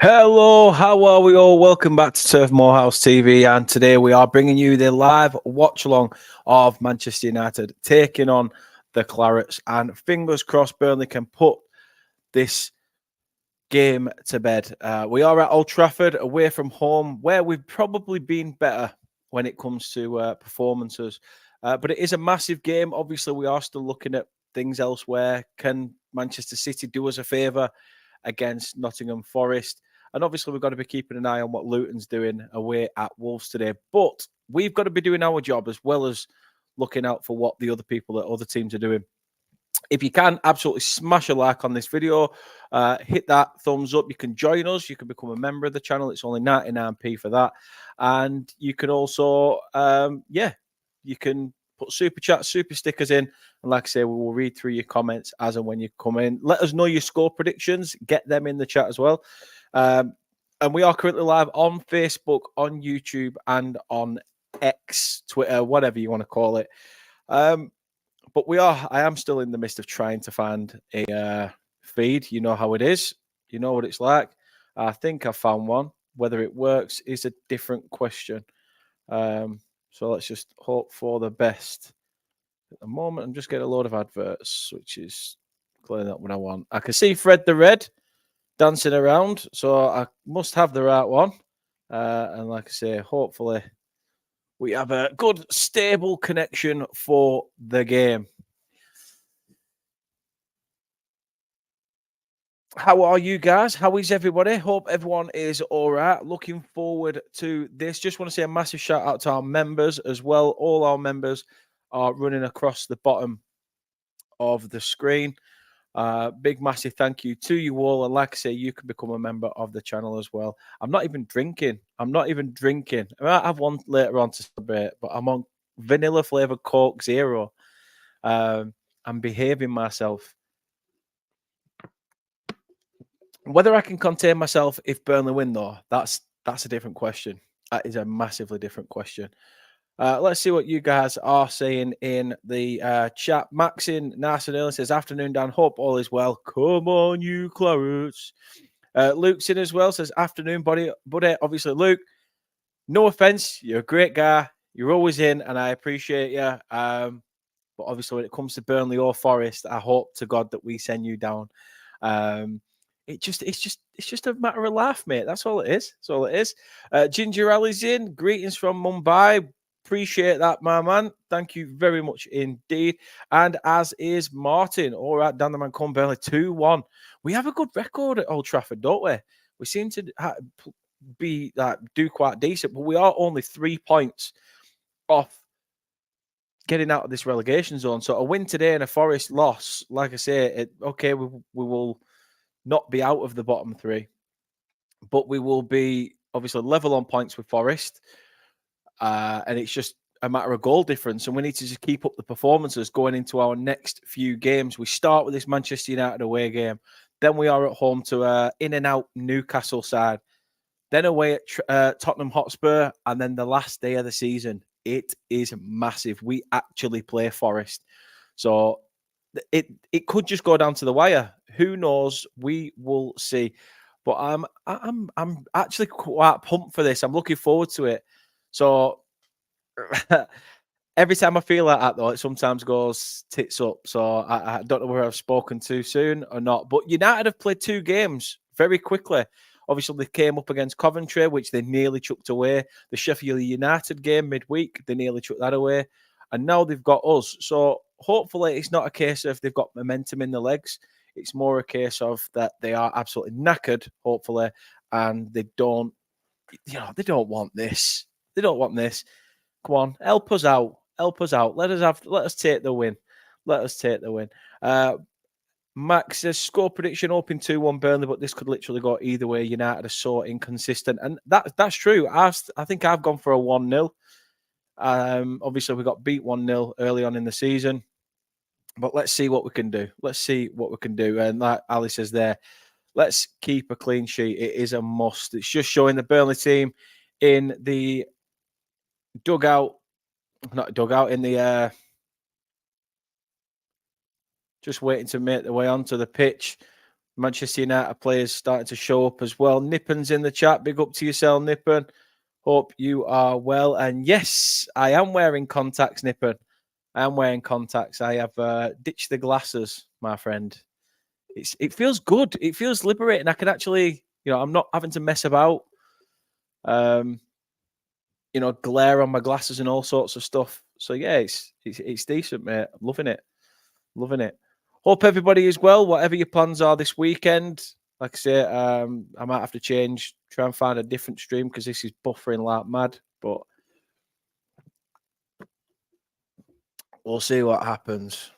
Hello, how are we all? Welcome back to Turf Moorhouse TV, and today we are bringing you the live watch along of Manchester United taking on the Clarets. And fingers crossed, Burnley can put this game to bed. We are at Old Trafford, away from home, where we've probably been better when it comes to performances. But it is a massive game. Obviously, we are still looking at things elsewhere. Can Manchester City do us a favour against Nottingham Forest? And obviously, we've got to be keeping an eye on what Luton's doing away at Wolves today. But we've got to be doing our job as well as looking out for what the other people that other teams are doing. If you can, absolutely smash a like on this video. Hit that thumbs up. You can join us. You can become a member of the channel. It's only 99p for that. And you can also, you can put super chat, super stickers in. And like I say, we will read through your comments as and when you come in. Let us know your score predictions. Get them in the chat as well. And we are currently live on Facebook, on YouTube, and on X, Twitter, whatever you want to call it. But I am still in the midst of trying to find a feed. You know how it is. You know what it's like. I think I found one. Whether it works is a different question. So let's just hope for the best. At the moment, I'm just getting a load of adverts, which is clearly not what I want. I can see Fred the Red dancing around, so I must have the right one. And like I say, hopefully we have a good, stable connection for the game. How are you guys? How is everybody? Hope everyone is all right. Looking forward to this. Just want to say a massive shout out to our members as well. All our members are running across the bottom of the screen. Big, massive thank you to you all. And like I say, you can become a member of the channel as well. I'm not even drinking. I might have one later on to celebrate, but I'm on vanilla flavored Coke Zero. I'm behaving myself. Whether I can contain myself if Burnley win, though, that's a different question. That is a massively different question. Let's see what you guys are saying in the chat. Max in nice and early says, afternoon, Dan. Hope all is well. Come on, you Clarets. Luke's in as well, says, afternoon, buddy. Obviously, Luke, no offense. You're a great guy. You're always in, and I appreciate you. But obviously, when it comes to Burnley or Forest, I hope to God that we send you down. It's just a matter of laugh, mate. That's all it is. That's all it is. Ginger Ali's in. Greetings from Mumbai. Appreciate that, my man. Thank you very much indeed. And as is Martin. All right, Dan the Man come Burnley 2-1. We have a good record at Old Trafford, don't we? We seem to do quite decent, but we are only 3 points off getting out of this relegation zone. So a win today and a Forest loss, like I say, we will not be out of the bottom three, but we will be obviously level on points with Forest. And it's just a matter of goal difference. And we need to just keep up the performances going into our next few games. We start with this Manchester United away game. Then we are at home to in and out Newcastle side. Then away at Tottenham Hotspur. And then the last day of the season. It is massive. We actually play Forest. So it could just go down to the wire. Who knows? We will see. But I'm actually quite pumped for this. I'm looking forward to it. So every time I feel like that, though, it sometimes goes tits up. So I don't know whether I've spoken too soon or not. But United have played 2 games very quickly. Obviously, they came up against Coventry, which they nearly chucked away. The Sheffield United game midweek, they nearly chucked that away. And now they've got us. So hopefully it's not a case of they've got momentum in the legs. It's more a case of that they are absolutely knackered, hopefully, and they don't want this. They don't want this. Come on, help us out. Help us out. Let us take the win. Let us take the win. Max says score prediction open 2-1 Burnley, but this could literally go either way. United are so inconsistent, and that's true. I think I've gone for a 1-0. Obviously we got beat 1-0 early on in the season, but let's see what we can do. Let's see what we can do. And like Ali says there, let's keep a clean sheet. It is a must. It's just showing the Burnley team in the dugout, not dugout, in the just waiting to make their way onto the pitch. Manchester United players starting to show up as well. Nippon's in the chat. Big up to yourself, Nippon. Hope you are well. And yes, I am wearing contacts, Nippon. I am wearing contacts. I have ditched the glasses, my friend. It feels good. It feels liberating. I can actually, I'm not having to mess about. Glare on my glasses and all sorts of stuff. So yeah, it's decent, mate. I'm loving it. Loving it. Hope everybody is well, whatever your plans are this weekend. Like I say, I might have to try and find a different stream because this is buffering like mad. But we'll see what happens.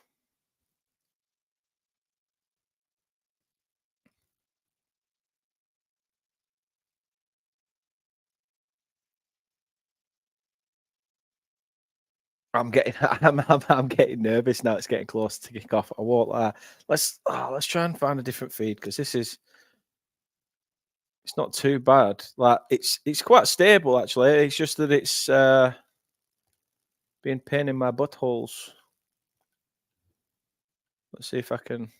I'm getting nervous now. It's getting close to kick off. I won't lie. Let's try and find a different feed because it's not too bad. Like it's quite stable actually. It's just that it's being pain in my buttholes. Let's see if I can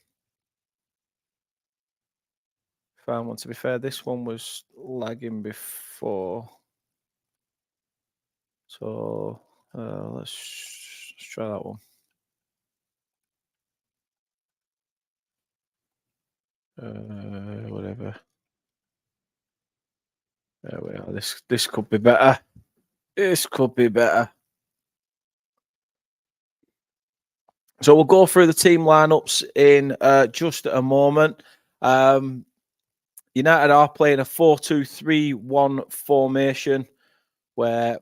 find one. To be fair, this one was lagging before. So let's try that one. Whatever. There we are. This could be better. This could be better. So we'll go through the team lineups in just a moment. United are playing a 4-2-3-1 formation, where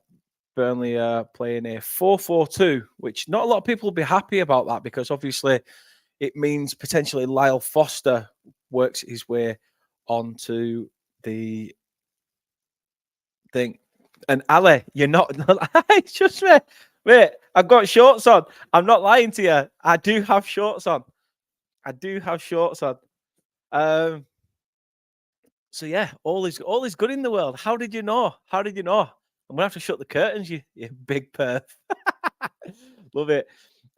Burnley are playing a 4-4-2, which not a lot of people will be happy about that because obviously it means potentially Lyle Foster works his way onto the thing. And Ali, you're not. It's just me. Wait, I've got shorts on. I'm not lying to you. I do have shorts on. So yeah, all is good in the world. How did you know? I'm gonna have to shut the curtains, you big perv. Love it.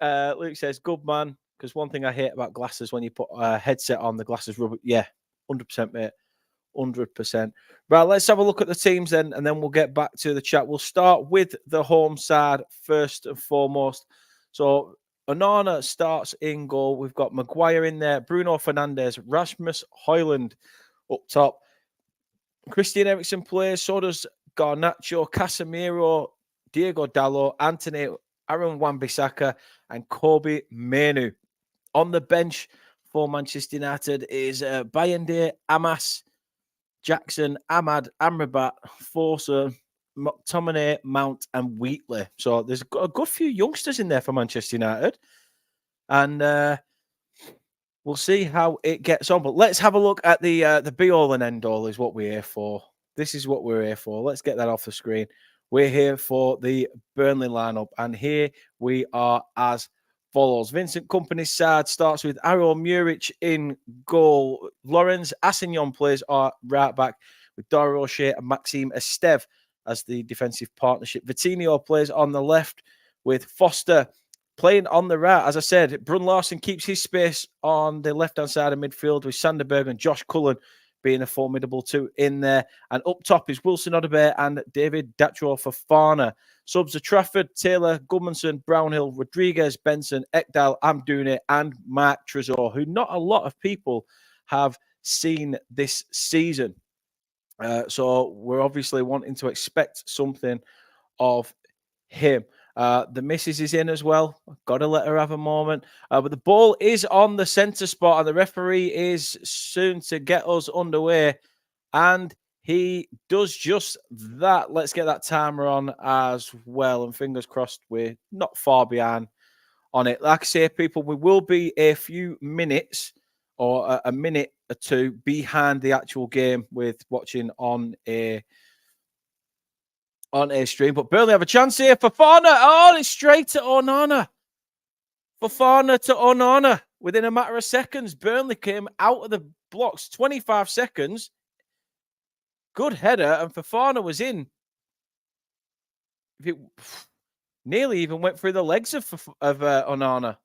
Luke says, "Good man." Because one thing I hate about glasses when you put a headset on, the glasses rub. Yeah, 100%, mate. 100%. Right, let's have a look at the teams then, and then we'll get back to the chat. We'll start with the home side first and foremost. So Onana starts in goal. We've got Maguire in there, Bruno Fernandes, Rasmus Højlund up top. Christian Eriksen plays, so does Garnacho, Casemiro, Diego Dallo, Anthony, Aaron Wan-Bissaka, and Kobe Mainoo. On the bench for Manchester United is Bayende, Amas, Jackson, Ahmad, Amrabat, Forster, McTominay, Mount, and Wheatley. So there's a good few youngsters in there for Manchester United. And we'll see how it gets on. But let's have a look at the be-all and end-all is what we're here for. This is what we're here for. Let's get that off the screen. We're here for the Burnley lineup. And here we are as follows. Vincent Kompany's side starts with Aaron Muric in goal. Lawrence Assignon plays our right back with Dara O'Shea and Maxime Esteve as the defensive partnership. Vitinho plays on the left with Foster playing on the right. As I said, Brun Larsen keeps his space on the left-hand side of midfield with Sanderberg and Josh Cullen being a formidable two in there. And up top is Wilson Odobert and David Datro Fofana. Subs are Trafford, Taylor, Gudmundsson, Brownhill, Rodriguez, Benson, Ekdal, Amdouni, and Mark Trezor, who not a lot of people have seen this season. So we're obviously wanting to expect something of him. The missus is in as well. Got to let her have a moment. But the ball is on the centre spot, and the referee is soon to get us underway. And he does just that. Let's get that timer on as well. And fingers crossed, we're not far behind on it. Like I say, people, we will be a few minutes or a minute or two behind the actual game with watching on a stream. But Burnley have a chance here. Fofana. Oh, it's straight to Onana. Fofana to Onana. Within a matter of seconds, Burnley came out of the blocks. 25 seconds. Good header. And Fofana was in. It nearly even went through the legs of Onana.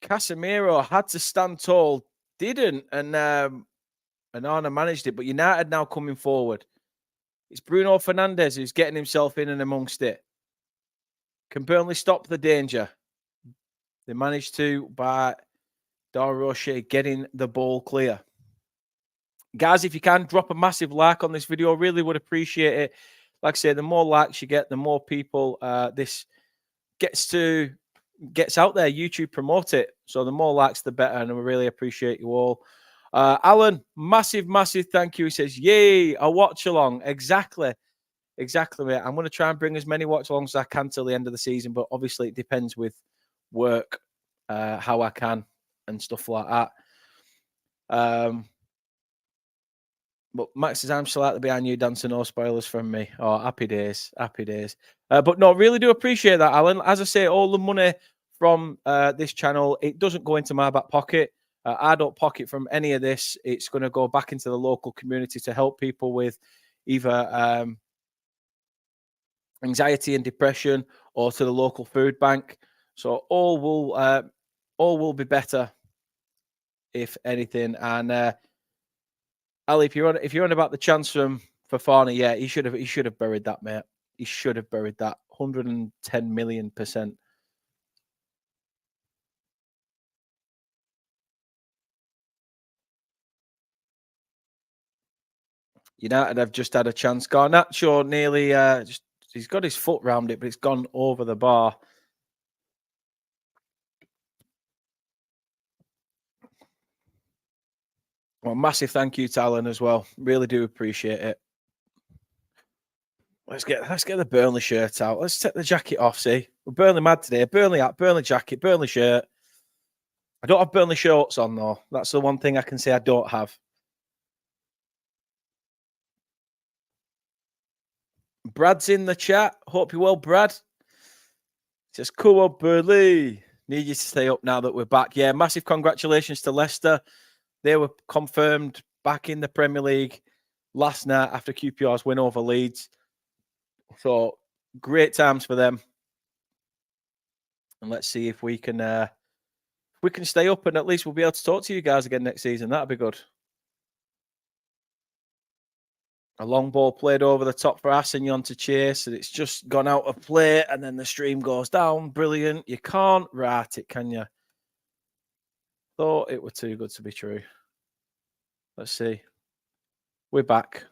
Casemiro had to stand tall, didn't, and Arna managed it. But United now coming forward. It's Bruno Fernandes who's getting himself in and amongst it. Can Burnley stop the danger? They managed to by Dar Rocher getting the ball clear. Guys, if you can, drop a massive like on this video. Really would appreciate it. Like I say, the more likes you get, the more people this gets out there. YouTube promote it. So the more likes, the better. And we really appreciate you all. Alan, massive thank you. He says, yay, a watch along. Exactly, mate. I'm going to try and bring as many watch alongs as I can till the end of the season. But obviously, it depends with work, how I can and stuff like that. But Max says, I'm slightly behind you, dancing, no spoilers from me. Oh, happy days. But no, really do appreciate that, Alan. As I say, all the money from this channel, it doesn't go into my back pocket. I don't pocket from any of this. It's going to go back into the local community to help people with either anxiety and depression or to the local food bank. So all will be better, if anything. And Ali, if you're on about the chance from Fofana, yeah, he should have buried that, mate. He should have buried that 110 million%. United have just had a chance. Garnacho nearly he's got his foot round it, but it's gone over the bar. Well, massive thank you to Alan as well. Really do appreciate it. Let's get the Burnley shirt out. Let's take the jacket off. See, we're Burnley mad today. Burnley hat, Burnley jacket, Burnley shirt. I don't have Burnley shorts on though. That's the one thing I can say I don't have. Brad's in the chat. Hope you're well, Brad. Says, cool up, Burnley. Need you to stay up now that we're back. Yeah, massive congratulations to Leicester. They were confirmed back in the Premier League last night after QPR's win over Leeds. So great times for them. And let's see if we can stay up, and at least we'll be able to talk to you guys again next season. That'd be good. A long ball played over the top for Assignon to chase, and it's just gone out of play, and then the stream goes down. Brilliant. You can't write it, can you? Thought it were too good to be true. Let's see. We're back.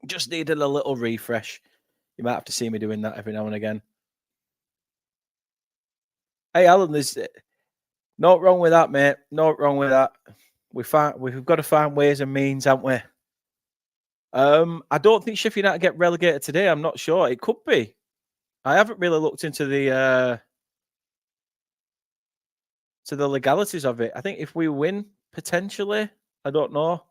Just needed a little refresh. You might have to see me doing that every now and again. Hey, Alan, there's no wrong with that, mate. No wrong with that. We've got to find ways and means, haven't we? I don't think Sheffield United get relegated today. I'm not sure. It could be. I haven't really looked into the legalities of it. I think if we win, potentially, I don't know.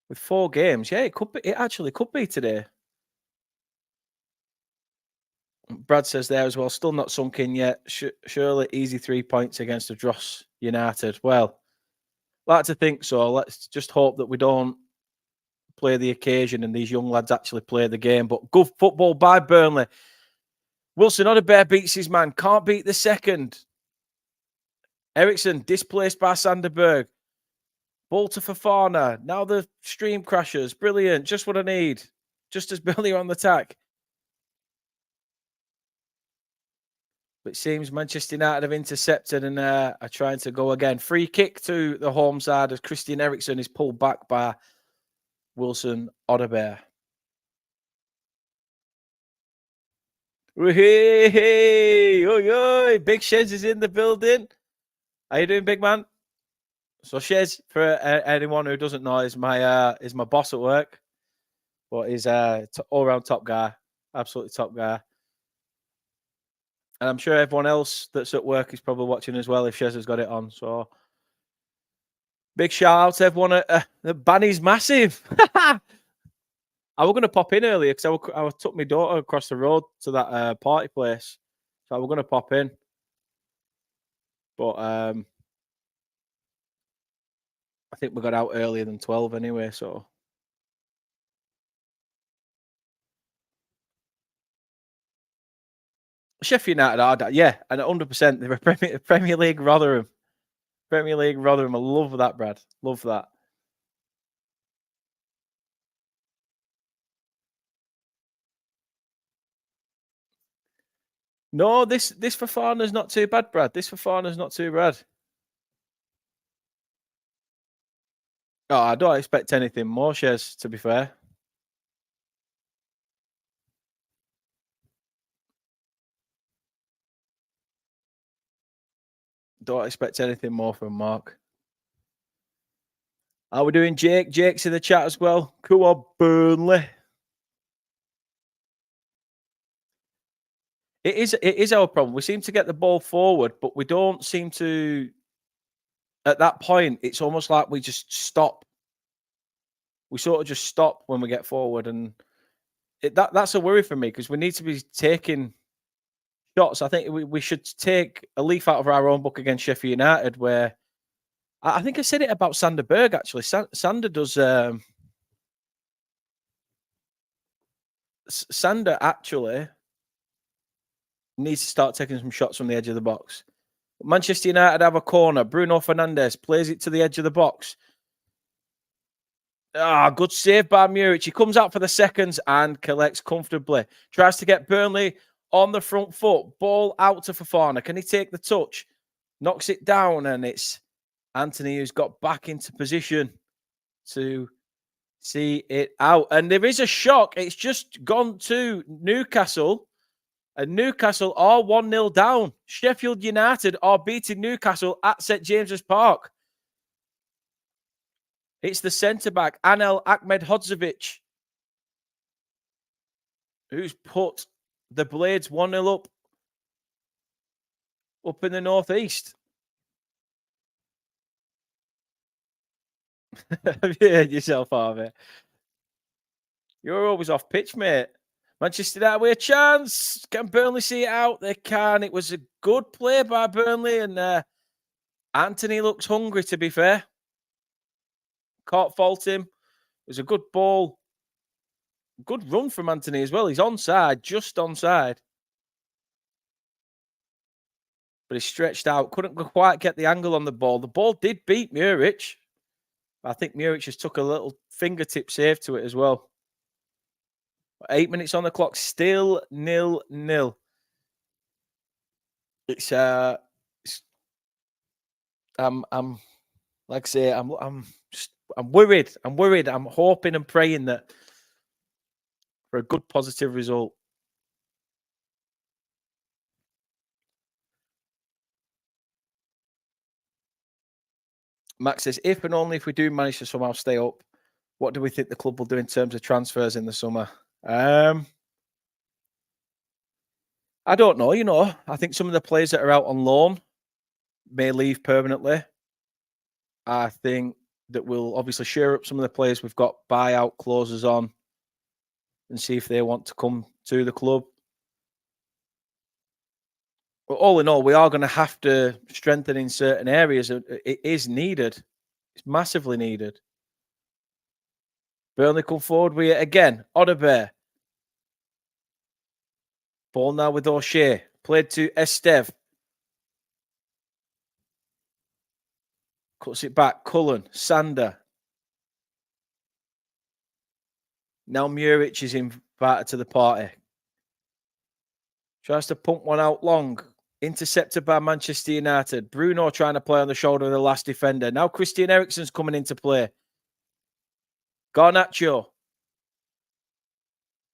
With 4 games, yeah, it could be. It actually could be today. Brad says there as well, still not sunk in yet. Surely easy 3 points against a Dross United. Well, like to think so. Let's just hope that we don't play the occasion and these young lads actually play the game. But good football by Burnley. Wilson Odebear beats his man. Can't beat the second. Ericsson displaced by Sanderberg. Ball to Fofana. Now the stream crashes. Brilliant. Just what I need. Just as Burnley are on the attack. But it seems Manchester United have intercepted and are trying to go again. Free kick to the home side as Christian Eriksen is pulled back by Wilson Odebear. Hey, oi, Big Shez is in the building. How you doing, big man? So Shez, for anyone who doesn't know, is my boss at work, but he's all round top guy, absolutely top guy. And I'm sure everyone else that's at work is probably watching as well if Shez has got it on. So big shout out to everyone. The Banny's massive. I was going to pop in earlier because I took my daughter across the road to that party place. So I was going to pop in. But I think we got out earlier than 12 anyway, so. Sheffield United are, yeah, and 100%. They're a Premier League Rotherham. Premier League Rotherham. I love that, Brad. Love that. No, this Fofana's not too bad, Brad. This Fofana's not too bad. Oh, I don't expect anything more, Shez, to be fair. Don't expect anything more from Mark. How we doing, Jake? Jake's in the chat as well. Come on, Burnley. It is our problem. We seem to get the ball forward, but we don't seem to. At that point, it's almost like we just stop. We sort of just stop when we get forward, and that's a worry for me because we need to be taking shots. I think we should take a leaf out of our own book against Sheffield United, where I think I said it about Sander Berg actually. Sander does. Sander actually needs to start taking some shots from the edge of the box. Manchester United have a corner. Bruno Fernandes plays it to the edge of the box. Good save by Muric. He comes out for the seconds and collects comfortably. Tries to get Burnley on the front foot. Ball out to Fofana. Can he take the touch? Knocks it down, and it's Anthony who's got back into position to see it out. And there is a shock. It's just gone to Newcastle. And Newcastle are 1-0 down. Sheffield United are beating Newcastle at St James's Park. It's the centre-back, Anel Ahmedhodzic, who's put the Blades 1-0 up in the northeast. Have you heard yourself, Harvey? You're always off pitch, mate. Manchester United with a chance. Can Burnley see it out? They can. It was a good play by Burnley, and Anthony looks hungry, to be fair. Can't fault him. It was a good ball. Good run from Anthony as well. He's onside, just onside. But he stretched out. Couldn't quite get the angle on the ball. The ball did beat Muric. I think Muric just took a little fingertip save to it as well. 8 minutes on the clock, still 0-0. It's I'm like I say, I'm worried. I'm worried. I'm hoping and praying that for a good positive result. Max says, if and only if we do manage to somehow stay up, what do we think the club will do in terms of transfers in the summer? I don't know. I think some of the players that are out on loan may leave permanently. I think that we'll obviously share up some of the players we've got buyout clauses on and see if they want to come to the club. But all in all, we are going to have to strengthen in certain areas. It is needed. It's massively needed. Burnley come forward with it again. Odebear. Ball now with O'Shea. Played to Esteve. Cuts it back. Cullen. Sander. Now Muric is invited to the party. Tries to pump one out long. Intercepted by Manchester United. Bruno trying to play on the shoulder of the last defender. Now Christian Eriksen's coming into play. Garnacho.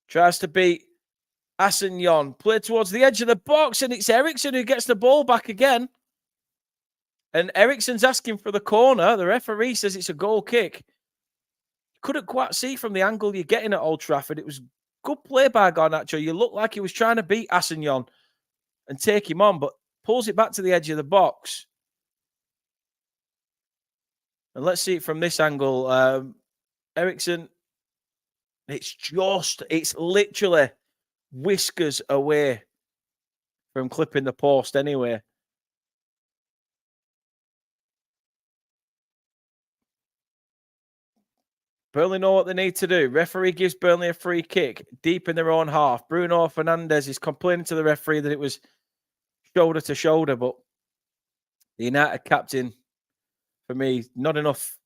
Tries to beat Assignon. Played towards the edge of the box, and it's Eriksen who gets the ball back again. And Eriksen's asking for the corner. The referee says it's a goal kick. Couldn't quite see from the angle you're getting at Old Trafford. It was good play by Garnacho. You looked like he was trying to beat Assignon and take him on, but pulls it back to the edge of the box. And let's see it from this angle. Eriksen, it's literally whiskers away from clipping the post anyway. Burnley know what they need to do. Referee gives Burnley a free kick deep in their own half. Bruno Fernandes is complaining to the referee that it was shoulder to shoulder, but the United captain, for me, not enough.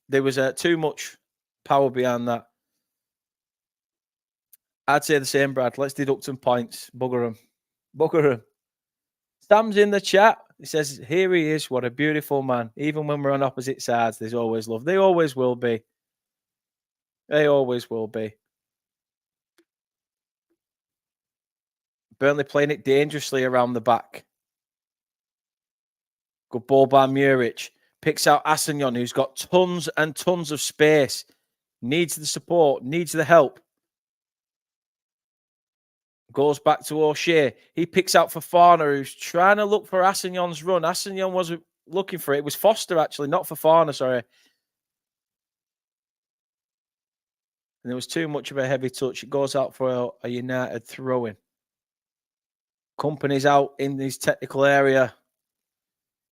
There was too much power behind that. I'd say the same, Brad. Let's deduct some points. Bugger him. Bugger him. Sam's in the chat. He says, here he is. What a beautiful man. Even when we're on opposite sides, there's always love. They always will be. They always will be. Burnley playing it dangerously around the back. Good ball by Muric. Picks out Assignon, who's got tons and tons of space. Needs the support, needs the help. Goes back to O'Shea. He picks out Fofana, who's trying to look for Assignon's run. Assignon wasn't looking for it. It was Foster, actually, not Fofana, sorry. And there was too much of a heavy touch. It goes out for a United throw-in. Company's out in his technical area.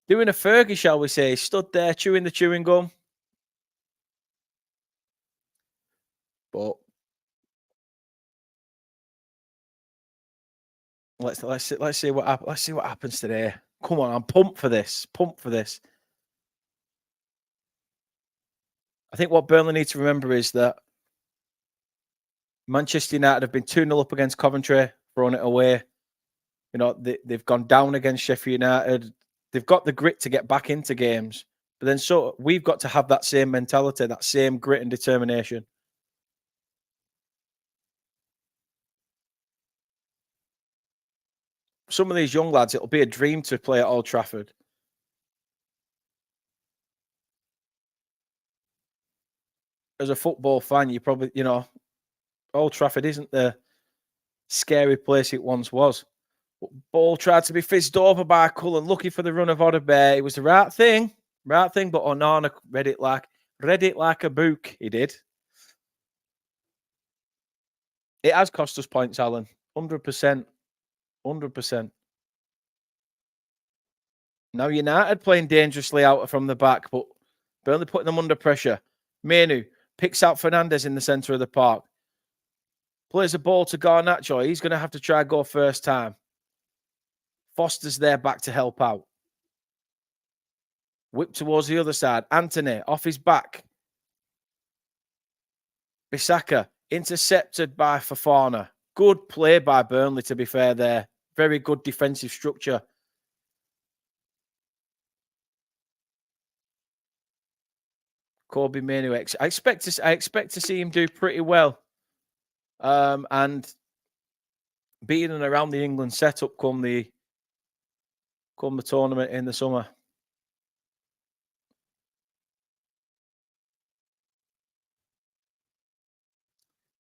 Doing a Fergie, shall we say. Stood there chewing the chewing gum. But let's see what happens today. Come on, I'm pumped for this. Pumped for this. I think what Burnley need to remember is that Manchester United have been 2-0 up against Coventry, throwing it away. You know, they've gone down against Sheffield United. They've got the grit to get back into games. But then so we've got to have that same mentality, that same grit and determination. Some of these young lads, it'll be a dream to play at Old Trafford. As a football fan, you probably, Old Trafford isn't the scary place it once was. Ball tried to be fizzed over by Cullen, looking for the run of Odebear. It was the right thing, but Onana read it like a book. He did. It has cost us points, Alan. 100%. 100%. Now United playing dangerously out from the back, but Burnley putting them under pressure. Manu picks out Fernandes in the centre of the park. Plays the ball to Garnacho. He's going to have to try and go first time. Foster's there back to help out. Whip towards the other side. Anthony off his back. Bissaka intercepted by Fofana. Good play by Burnley, to be fair there. Very good defensive structure. Kobe Manu. I expect to see him do pretty well. And being and around the England setup come the tournament in the summer.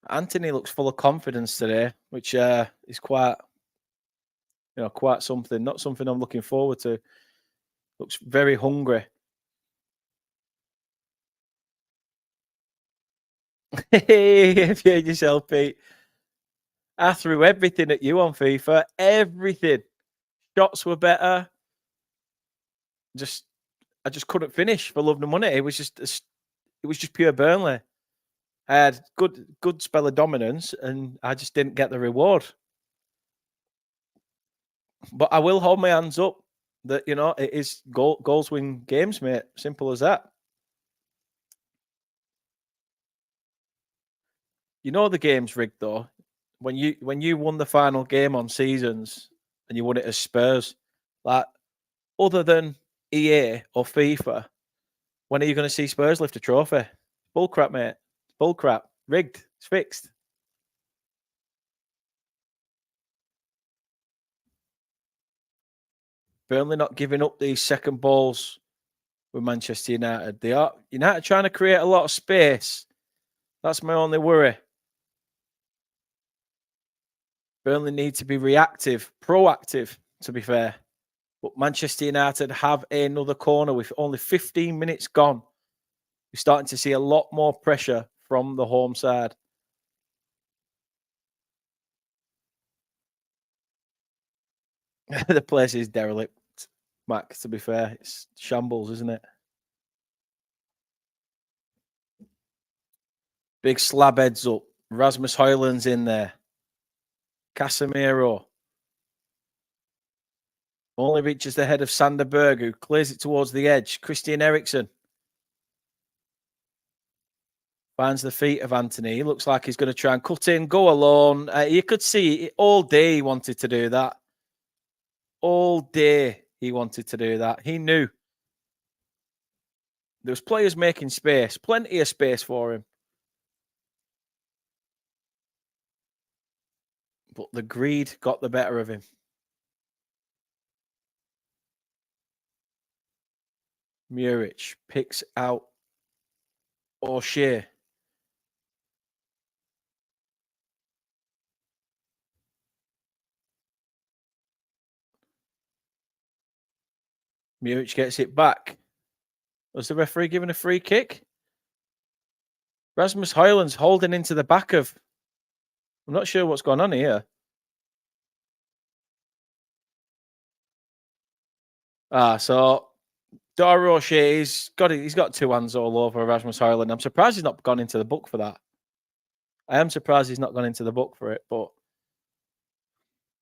Anthony looks full of confidence today, which is quite something. Not something I'm looking forward to. Looks very hungry. Hey, yourself, Pete. I threw everything at you on FIFA. Everything. Shots were better. I just couldn't finish for love nor money. It was just pure Burnley. I had good spell of dominance, and I just didn't get the reward. But I will hold my hands up that it is goals win games, mate. Simple as that. The game's rigged though. When you won the final game on Seasons and you won it as Spurs, like other than EA or FIFA, when are you going to see Spurs lift a trophy? Bull crap, mate. Bull crap. Rigged. It's fixed. Burnley not giving up these second balls with Manchester United. They are United trying to create a lot of space. That's my only worry. Burnley need to be reactive, proactive, to be fair. But Manchester United have another corner with only 15 minutes gone. We're starting to see a lot more pressure from the home side. The place is derelict, Mac, to be fair. It's shambles, isn't it? Big slab heads up. Rasmus Højlund's in there. Casemiro. Only reaches the head of Sander Berg, who clears it towards the edge. Christian Eriksen finds the feet of Anthony. He looks like he's going to try and cut in, go alone. You could see all day he wanted to do that. All day he wanted to do that. He knew. There was players making space, plenty of space for him. But the greed got the better of him. Muric picks out O'Shea. Muric gets it back. Was the referee giving a free kick? Rasmus Højlund's holding into the back of... I'm not sure what's going on here. So Dara O'Shea, he's got two hands all over Rasmus Højlund. I'm surprised he's not gone into the book for that. I am surprised he's not gone into the book for it, but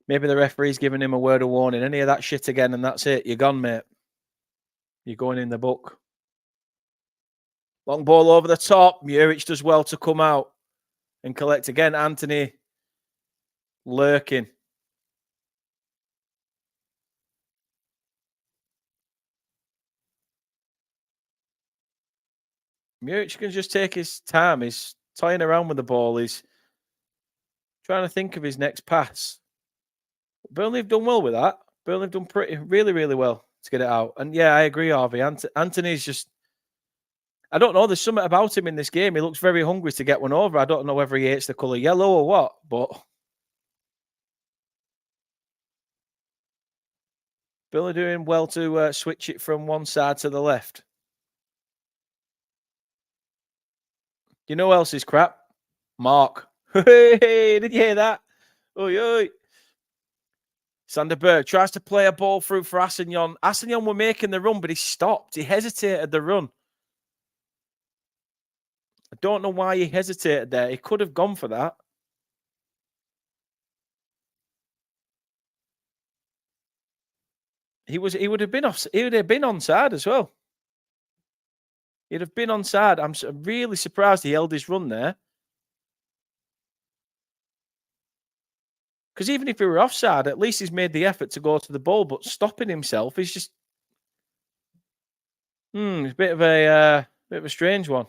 maybe the referee's giving him a word of warning. Any of that shit again, and that's it. You're gone, mate. You're going in the book. Long ball over the top. Muric does well to come out and collect again. Anthony lurking. Muric can just take his time. He's toying around with the ball. He's trying to think of his next pass. Burnley have done well with that. Burnley have done really, really well to get it out. And yeah, I agree, Harvey. Anthony's just... I don't know. There's something about him in this game. He looks very hungry to get one over. I don't know whether he hates the colour yellow or what, but... Burnley doing well to switch it from one side to the left. You know who else is crap? Mark. Hey, did you hear that? Oi, oi. Sander Berg tries to play a ball through for Assignon. Assignon were making the run, but he stopped. He hesitated the run. I don't know why he hesitated there. He could have gone for that. He would have been off. He would have been onside as well. He'd have been onside. I'm really surprised he held his run there. Because even if he were offside, at least he's made the effort to go to the ball. But stopping himself is just, it's a bit of a strange one.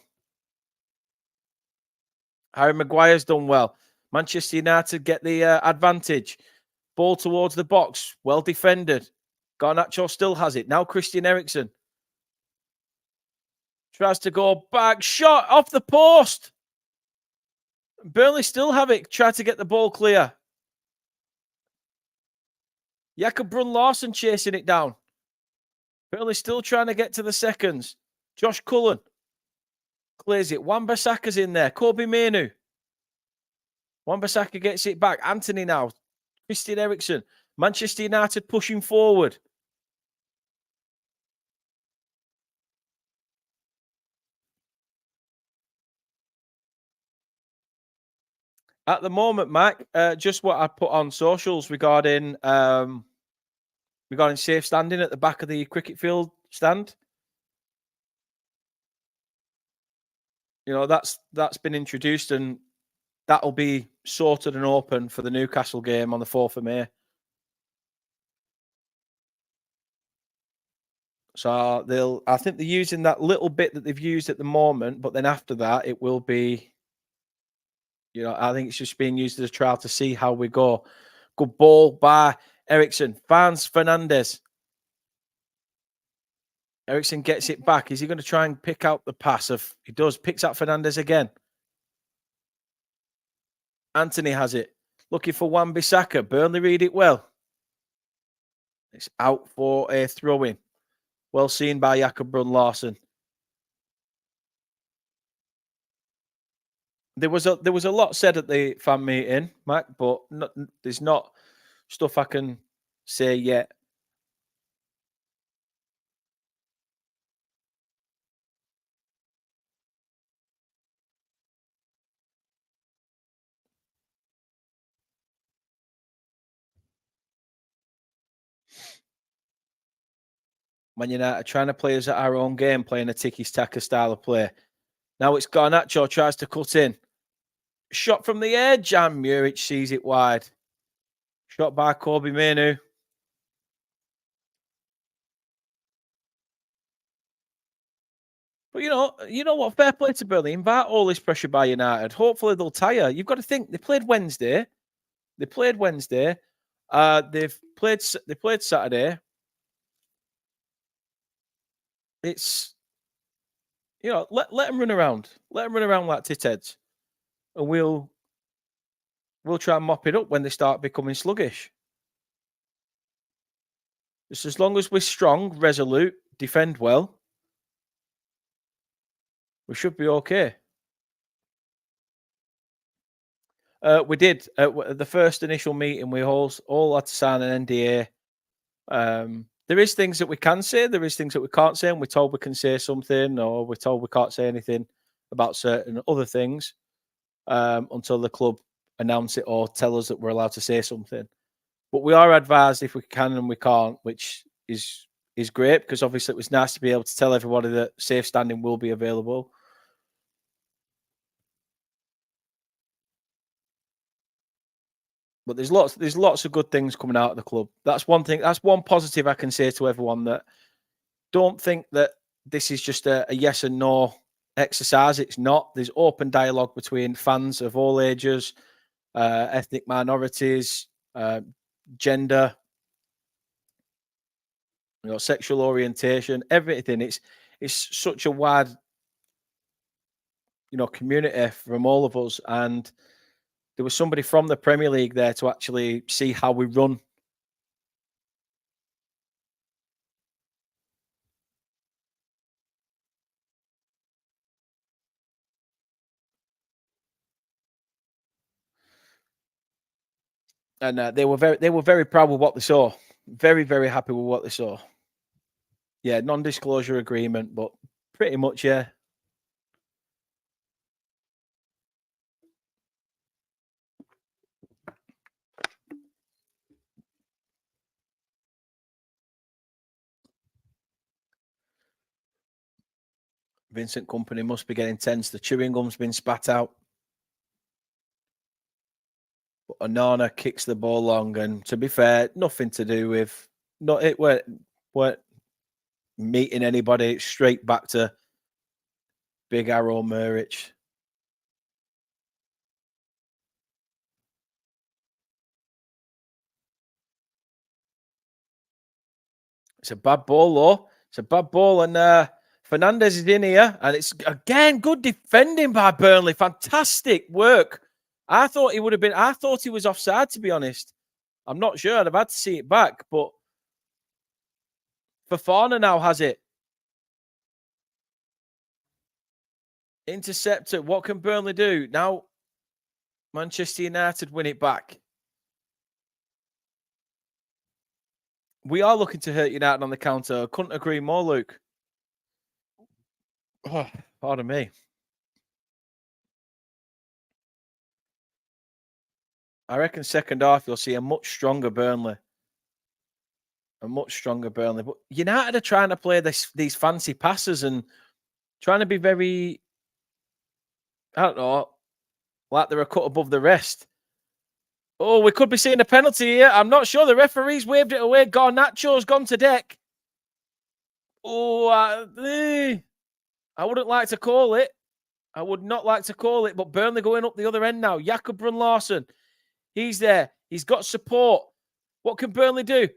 Harry Maguire's done well. Manchester United get the advantage. Ball towards the box. Well defended. Garnacho still has it. Now Christian Eriksen. Tries to go back. Shot off the post. Burnley still have it. Try to get the ball clear. Jakob Brun-Larsen chasing it down. Burnley still trying to get to the seconds. Josh Cullen clears it. Wan-Bissaka's in there. Kobe Mainoo. Wan-Bissaka gets it back. Anthony now. Christian Eriksen. Manchester United pushing forward. At the moment, Mike, just what I put on socials regarding safe standing at the back of the cricket field stand. You know, that's been introduced, and that'll be sorted and open for the Newcastle game on the 4th of May. So I think they're using that little bit that they've used at the moment, but then after that, it will be, you know, I think it's just being used as a trial to see how we go. Good ball by Eriksen. Finds Fernandes. Eriksen gets it back. Is he going to try and pick out the pass? He does. Picks out Fernandes again. Anthony has it. Looking for Wan-Bissaka. Burnley read it well. It's out for a throw-in. Well seen by Jakob Brun-Larsen. There was a lot said at the fan meeting, Mike, but there's not stuff I can say yet. Man United trying to play us at our own game, playing a tiki-taka style of play. Now it's Garnacho tries to cut in. Shot from the edge, and Muric sees it wide. Shot by Kobe Manu. But you know what? Fair play to Burnley. Invite all this pressure by United. Hopefully they'll tire. You've got to think they played Wednesday. They played Wednesday. They played Saturday. It's let them run around. Let them run around like titheads, and we'll try and mop it up when they start becoming sluggish. Just as long as we're strong, resolute, defend well, we should be okay. We did at the first initial meeting. We all had to sign an NDA. There is things that we can say. There is things that we can't say, and we're told we can say something, or we're told we can't say anything about certain other things until the club announce it or tell us that we're allowed to say something. But we are advised if we can and we can't, which is great, because obviously it was nice to be able to tell everybody that safe standing will be available. But there's lots of good things coming out of the club. That's one thing. That's one positive I can say to everyone, that don't think that this is just a yes and no exercise. It's not. There's open dialogue between fans of all ages, ethnic minorities, gender, sexual orientation, everything. It's such a wide, community from all of us. And there was somebody from the Premier League there to actually see how we run. And they were very proud with what they saw. Very, very happy with what they saw. Yeah, non-disclosure agreement, but pretty much, yeah. Vincent Company must be getting tense. The chewing gum's been spat out. But Onana kicks the ball long, and to be fair, nothing to do with it weren't meeting anybody. Straight back to Big Arrow Muric. It's a bad ball, though. It's a bad ball, and Fernandez is in here, and it's again good defending by Burnley. Fantastic work. I thought he would have been. I thought he was offside, to be honest. I'm not sure. I'd have had to see it back, but Fofana now has it. Interceptor. What can Burnley do now? Manchester United win it back. We are looking to hurt United on the counter. Couldn't agree more, Luke. Oh, pardon me. I reckon second half you'll see a much stronger Burnley. A much stronger Burnley. But United are trying to play these fancy passes and trying to be very, I don't know, like they're a cut above the rest. Oh, we could be seeing a penalty here. I'm not sure. The referee's waved it away. Garnacho's gone to deck. Oh, I wouldn't like to call it. I would not like to call it, but Burnley going up the other end now. Jakob Brun-Larsen. He's there. He's got support. What can Burnley do?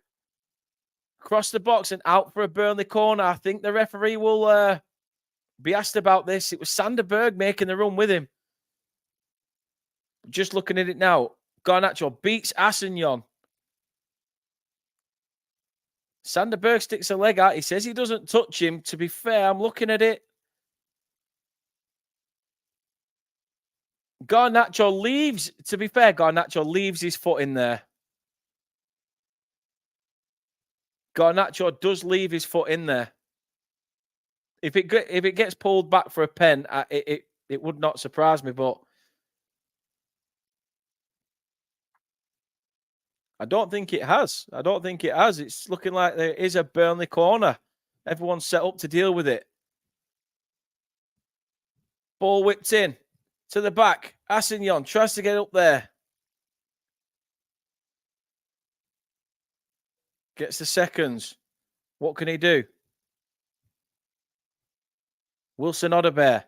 Cross the box and out for a Burnley corner. I think the referee will be asked about this. It was Sander Berg making the run with him. Just looking at it now. Garnacho beats Asenyon. Sander Berg sticks a leg out. He says he doesn't touch him. To be fair, I'm looking at it. Garnacho leaves. To be fair, Garnacho leaves his foot in there. Garnacho does leave his foot in there. If it gets pulled back for a pen, it would not surprise me, but I don't think it has. It's looking like there is a Burnley corner. Everyone's set up to deal with it. Ball whipped in to the back. Assignon tries to get up there. Gets the seconds. What can he do? Wilson Odobert.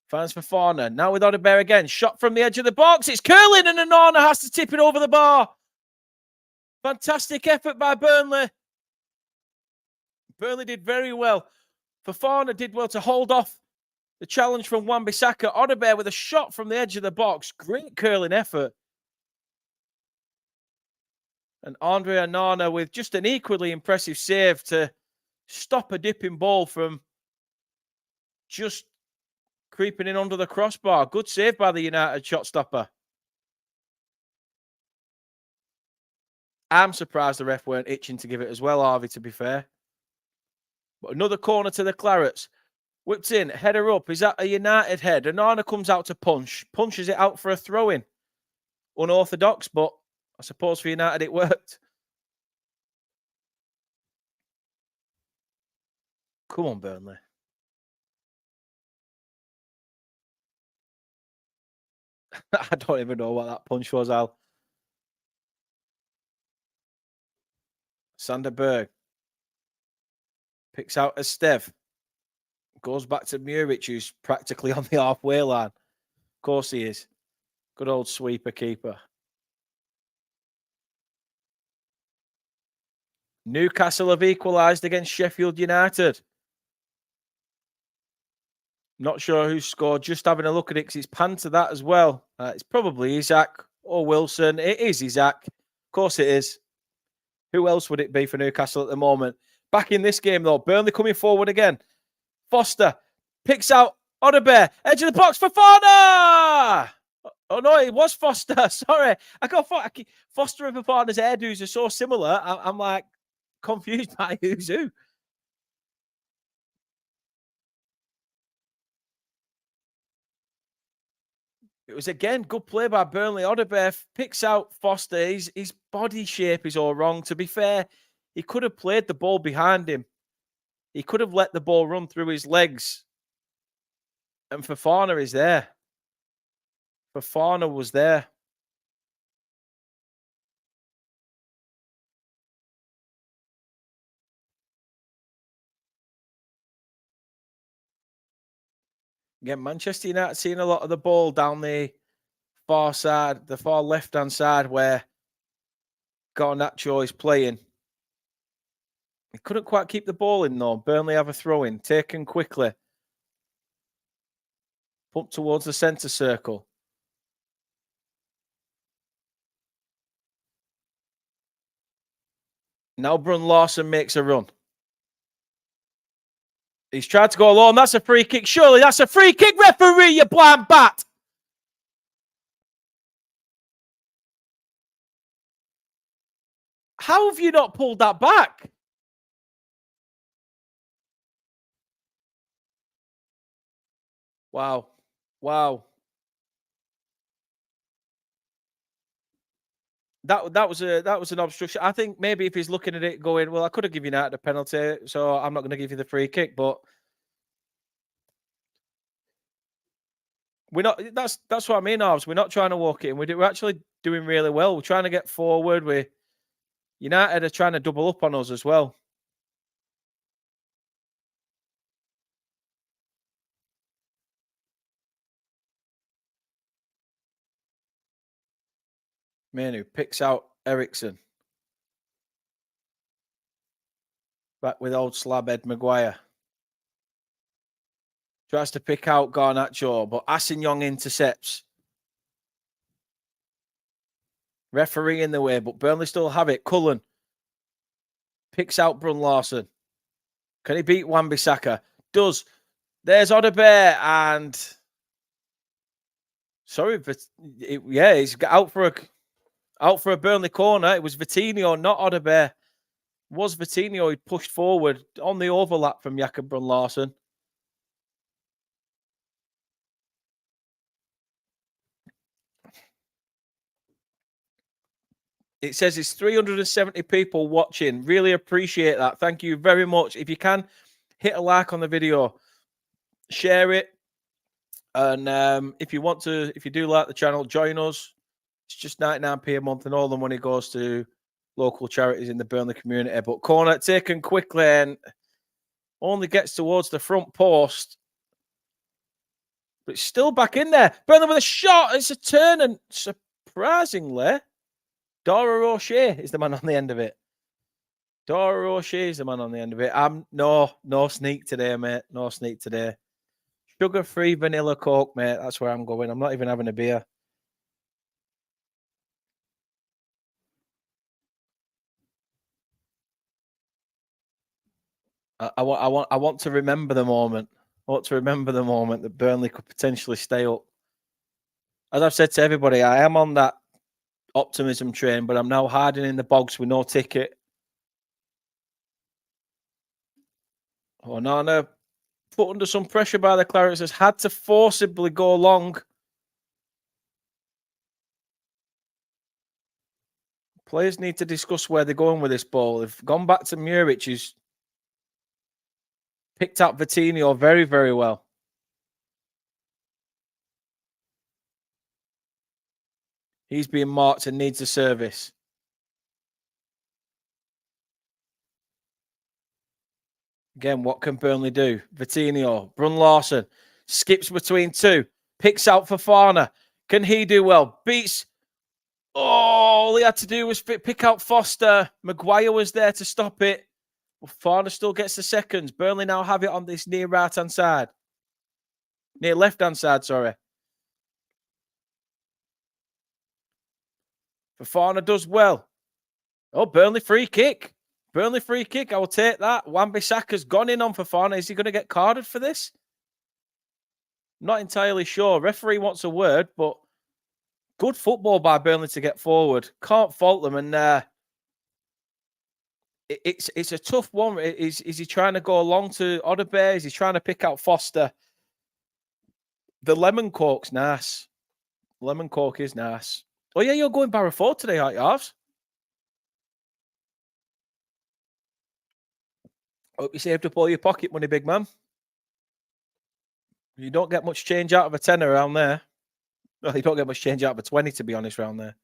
Finds Fofana. Now with Odobert again. Shot from the edge of the box. It's curling and Onana has to tip it over the bar. Fantastic effort by Burnley. Burnley did very well. Fofana did well to hold off the challenge from Wan-Bissaka. Odobert with a shot from the edge of the box. Great curling effort. And Andre Onana with just an equally impressive save to stop a dipping ball from just creeping in under the crossbar. Good save by the United shot stopper. I'm surprised the ref weren't itching to give it as well, Harvey, to be fair. But another corner to the Clarets. Whipped in, header up. Is that a United head? Onana comes out to punch. Punches it out for a throw-in. Unorthodox, but I suppose for United it worked. Come on, Burnley. I don't even know what that punch was, Al. Sander Berg picks out Estev. Goes back to Muric, who's practically on the halfway line. Of course he is. Good old sweeper keeper. Newcastle have equalised against Sheffield United. Not sure who scored. Just having a look at it because it's panned to that as well. It's probably Isaac or Wilson. It is Isaac. Of course it is. Who else would it be for Newcastle at the moment? Back in this game, though, Burnley coming forward again. Foster picks out Odobert. Edge of the box for Fofana! Oh, no, it was Foster. Sorry. I got Foster and Fofana's hairdos are so similar. I'm like confused by who's who. It was, again, good play by Burnley. Odobert picks out Foster. His body shape is all wrong. To be fair, he could have played the ball behind him. He could have let the ball run through his legs. And Fofana is there. Fofana was there. Again, Manchester United seeing a lot of the ball down the far side, the far left-hand side where Garnacho is playing. He couldn't quite keep the ball in, though. Burnley have a throw-in, taken quickly. Pumped towards the centre circle. Now Brun Larson makes a run. He's tried to go alone. That's a free kick. Surely that's a free kick, referee, you blind bat. How have you not pulled that back? Wow. Wow. That was an obstruction. I think maybe if he's looking at it going, well, I could have given United a penalty, so I'm not going to give you the free kick. But we're not. That's what I mean, Arves. We're not trying to walk it in. We're actually doing really well. We're trying to get forward. United are trying to double up on us as well. Manu picks out Ericsson. Back with old slabhead Maguire. Tries to pick out Garnacho, but Assignon intercepts. Referee in the way, but Burnley still have it. Cullen picks out Brun Larson. Can he beat Wan-Bissaka? Does. There's Odobert and... Sorry, but he's out for a Burnley corner. It was Vitinho, not Odobert. It was Vitinho who pushed forward on the overlap from Jakob Brun Larson. It says it's 370 people watching. Really appreciate that. Thank you very much. If you can, hit a like on the video, share it. And if you do like the channel, join us. It's just 99p a month, and all the money goes to local charities in the Burnley community. But corner taken quickly and only gets towards the front post. But it's still back in there. Burnley with a shot. It's a turn, and surprisingly, Dora O'Shea is the man on the end of it. Dora O'Shea is the man on the end of it. No sneak today, mate. No sneak today. Sugar-free vanilla Coke, mate. That's where I'm going. I'm not even having a beer. I want to remember the moment. I want to remember the moment that Burnley could potentially stay up. As I've said to everybody, I am on that optimism train, but I'm now hiding in the bogs with no ticket. Onana, put under some pressure by the Clarets, has had to forcibly go long. Players need to discuss where they're going with this ball. They've gone back to Muric, who's picked out Vitinho very, very well. He's being marked and needs a service. Again, what can Burnley do? Vitinho, Brun Larson, skips between two, picks out Fofana. Can he do well? Beats. Oh, all he had to do was pick out Foster. Maguire was there to stop it. Fofana still gets the seconds. Burnley now have it on this near right-hand side. Near left-hand side, sorry. Fofana does well. Oh, Burnley free kick. Burnley free kick. I will take that. Wan-Bissaka's gone in on Fofana. Is he going to get carded for this? Not entirely sure. Referee wants a word, but good football by Burnley to get forward. Can't fault them. And it's a tough one. Is he trying to go along to Odebear? Is he trying to pick out Foster? The lemon coke's nice. Lemon coke is nice. Oh, yeah, you're going Barrowford today, aren't you, Arvs? Hope you saved up all your pocket money, big man. You don't get much change out of a tenner around there. Well, you don't get much change out of a 20, to be honest, around there.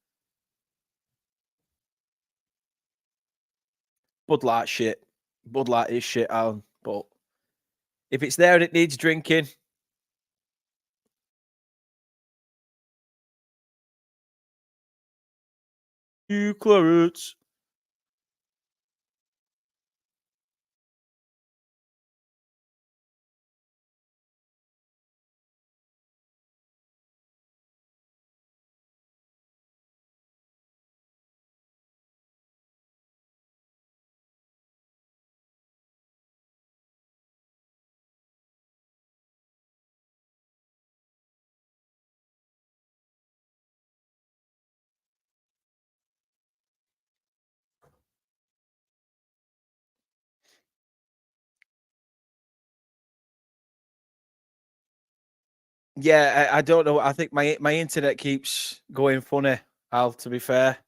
Bud Light shit. Bud Light is shit, Alan. But if it's there and it needs drinking. You Clarets. Yeah, I don't know. I think my internet keeps going funny, Al, to be fair.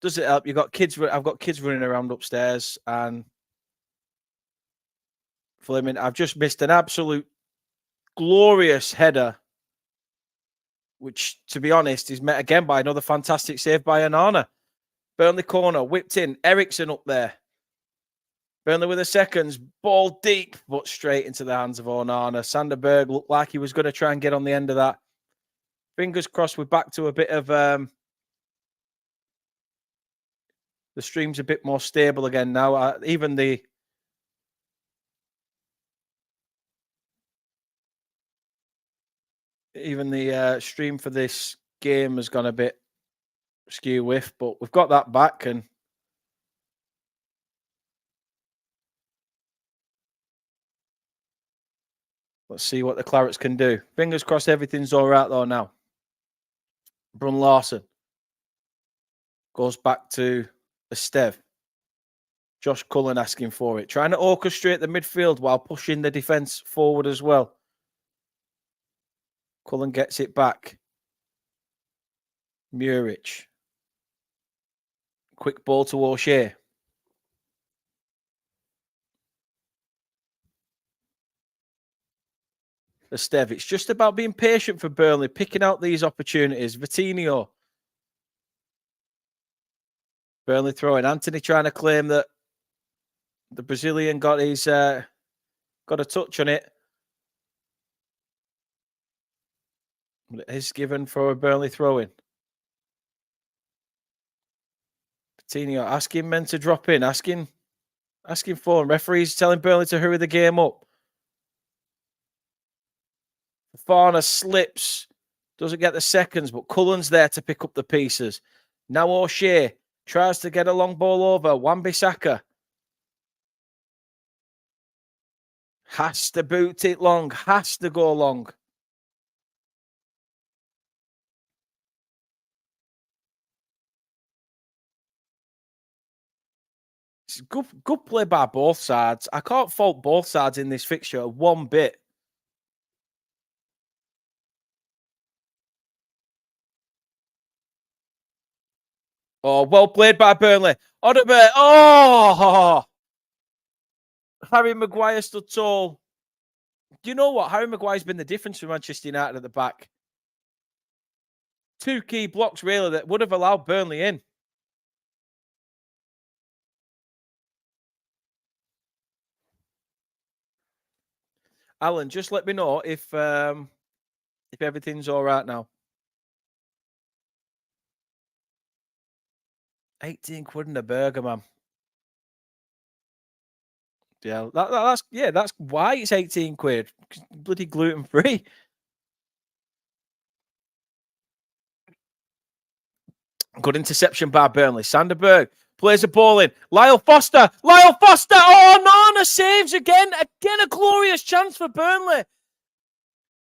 Does it help? I've got kids running around upstairs, and Fleming, I've just missed an absolute glorious header, which, to be honest, is met again by another fantastic save by Onana. Burnley corner, whipped in. Ericsson up there. Burnley with the seconds. Ball deep, but straight into the hands of Onana. Sanderberg looked like he was going to try and get on the end of that. Fingers crossed we're back to a bit of... the stream's a bit more stable again now. Even the stream for this game has gone a bit skew with, but we've got that back, and let's see what the Clarets can do. Fingers crossed everything's all right though now. Brun Larson goes back to Esteve. Josh Cullen asking for it, trying to orchestrate the midfield while pushing the defence forward as well. Cullen gets it back. Muric. Quick ball to O'Shea. Esteve. It's just about being patient for Burnley, picking out these opportunities. Vitinho. Burnley throwing. Anthony trying to claim that the Brazilian got his got a touch on it. It is given for a Burnley throw-in. Vitinho asking men to drop in, asking for him. Referees telling Burnley to hurry the game up. Fafana slips, doesn't get the seconds, but Cullen's there to pick up the pieces. Now O'Shea tries to get a long ball over. Wan-Bissaka has to boot it long, has to go long. It's good play by both sides. I can't fault both sides in this fixture one bit. Oh, well played by Burnley. Odobert. Oh! Harry Maguire stood tall. Do you know what? Harry Maguire's been the difference for Manchester United at the back. Two key blocks, really, that would have allowed Burnley in. Alan, just let me know if everything's all right now. 18 quid in a burger, man. Yeah, that's why it's 18 quid. Bloody gluten free. Good interception by Burnley. Sanderberg plays a ball in. Lyle Foster. Oh, Nana saves again. Again, a glorious chance for Burnley.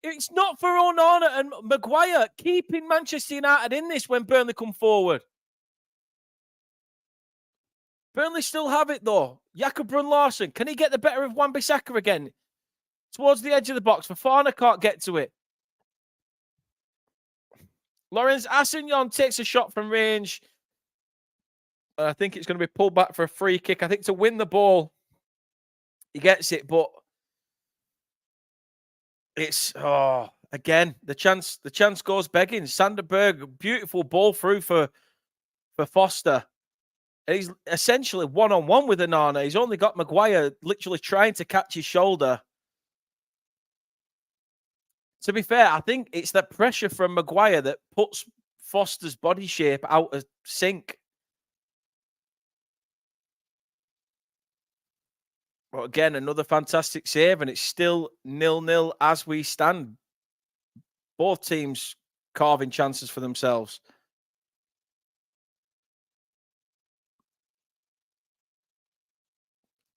It's not for Onana and Maguire keeping Manchester United in this when Burnley come forward. Burnley still have it, though. Jakob Brun-Larsen, can he get the better of Wan-Bissaka again? Towards the edge of the box. Fafana can't get to it. Lawrence Assignon takes a shot from range. I think it's going to be pulled back for a free kick. I think to win the ball, he gets it, but it's again the chance goes begging. Sanderberg, beautiful ball through for Foster. And he's essentially one-on-one with Onana. He's only got Maguire literally trying to catch his shoulder. To be fair, I think it's that pressure from Maguire that puts Foster's body shape out of sync. But again, another fantastic save, and it's still 0-0 as we stand. Both teams carving chances for themselves.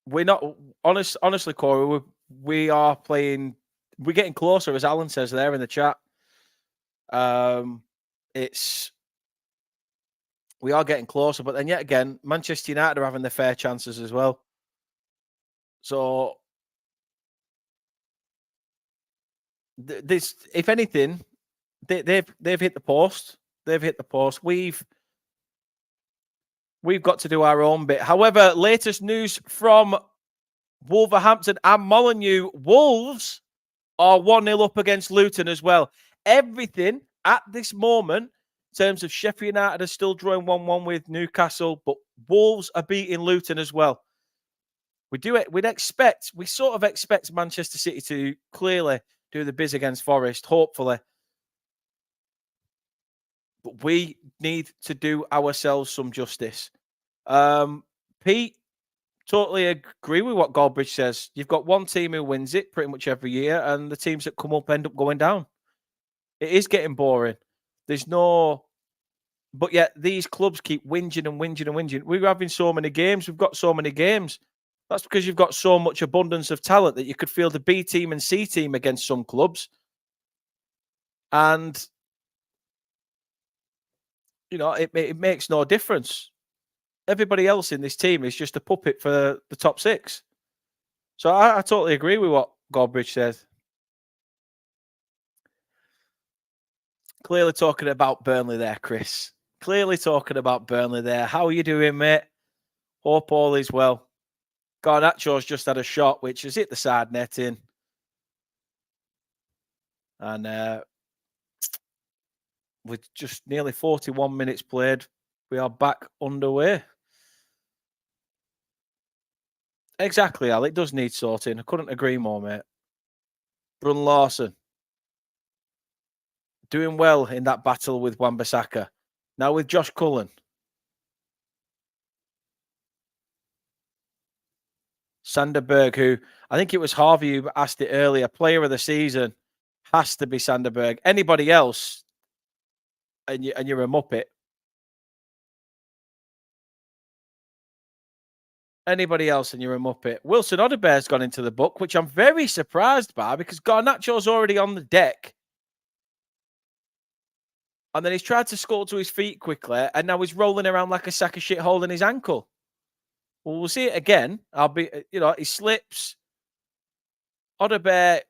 We're not honestly, Corey. We are playing. We're getting closer, as Alan says there in the chat. We are getting closer, but then yet again, Manchester United are having their fair chances as well. So this, if anything, they've hit the post. They've hit the post. We've got to do our own bit. However, latest news from Wolverhampton and Molineux. Wolves are 1-0 up against Luton as well. Everything at this moment, in terms of Sheffield United, are still drawing 1-1 with Newcastle, but Wolves are beating Luton as well. We sort of expect Manchester City to clearly do the biz against Forest, hopefully. But we need to do ourselves some justice. Pete, totally agree with what Goldbridge says. You've got one team who wins it pretty much every year, and the teams that come up end up going down. It is getting boring. But yet these clubs keep whinging and whinging and whinging. We're having so many games. We've got so many games. That's because you've got so much abundance of talent that you could field a B team and C team against some clubs. And, it makes no difference. Everybody else in this team is just a puppet for the top six. So I totally agree with what Goldbridge says. Clearly talking about Burnley there, Chris. Clearly talking about Burnley there. How are you doing, mate? Hope all is well. Garnacho's just had a shot, which has hit the side netting. And with just nearly 41 minutes played, we are back underway. Exactly, Al. It does need sorting. I couldn't agree more, mate. Brun Larson doing well in that battle with Wan-Bissaka. Now with Josh Cullen. Sander Berg, who I think it was Harvey who asked it earlier, player of the season has to be Sander Berg. Anybody else, and you're a muppet. Anybody else, and you're a muppet. Wilson Odebear's gone into the book, which I'm very surprised by because Garnacho's already on the deck. And then he's tried to scuttle to his feet quickly, and now he's rolling around like a sack of shit holding his ankle. Well, we'll see it again. He slips. Odebear.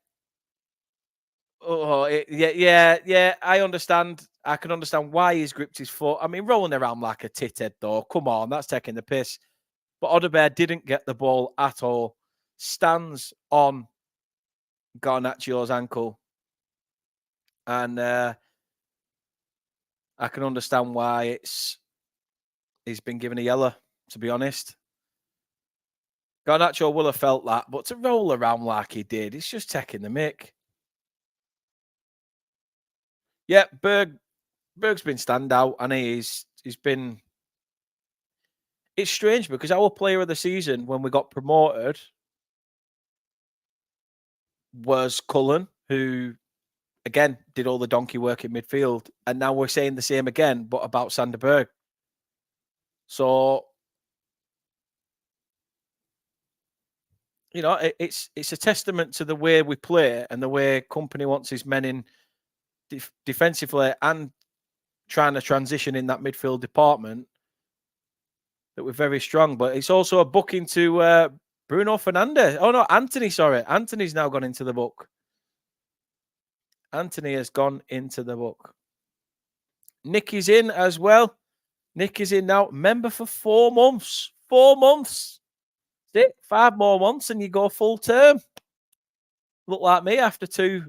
Yeah. I understand. I can understand why he's gripped his foot. I mean, rolling around like a tithead, though. Come on, that's taking the piss. But Odebear didn't get the ball at all. Stands on Garnaccio's ankle. And I can understand why he's been given a yellow, to be honest. Garnacho will have felt that, but to roll around like he did, he's just taking the mick. Yeah, Berg's been standout, and he's been. It's strange because our player of the season when we got promoted was Cullen, who again did all the donkey work in midfield, and now we're saying the same again, but about Sander Berg. So it's a testament to the way we play and the way Company wants his men in defensively and trying to transition in that midfield department that we're very strong. But it's also a booking to Bruno Fernandes. Oh no, Anthony. Sorry, Anthony's now gone into the book. Anthony has gone into the book. Nick is in as well. Nick is in now. Member for 4 months. 4 months. That's it. 5 more months and you go full term. Look like me after two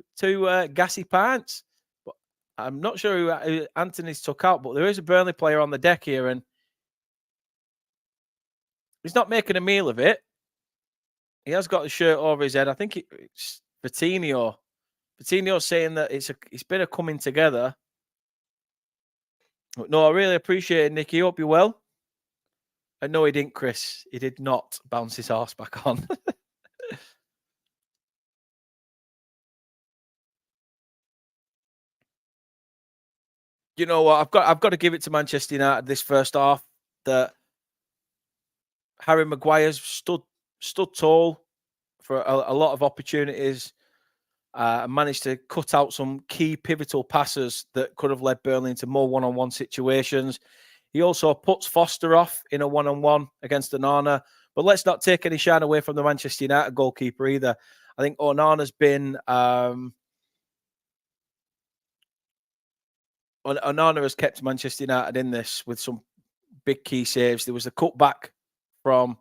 gassy pints. But I'm not sure who Anthony's took out, but there is a Burnley player on the deck here, and he's not making a meal of it. He has got the shirt over his head. I think it's Vitinho. Vitinho's saying that it's been a coming together. But no, I really appreciate it, Nicky. Hope you're well. And no, he didn't, Chris. He did not bounce his horse back on. You know what? I've got to give it to Manchester United this first half. That Harry Maguire's stood tall for a lot of opportunities. Managed to cut out some key pivotal passes that could have led Burnley into more one-on-one situations. He also puts Foster off in a one-on-one against Onana. But let's not take any shine away from the Manchester United goalkeeper either. I think Onana's been... Onana has kept Manchester United in this with some big key saves. There was a cutback from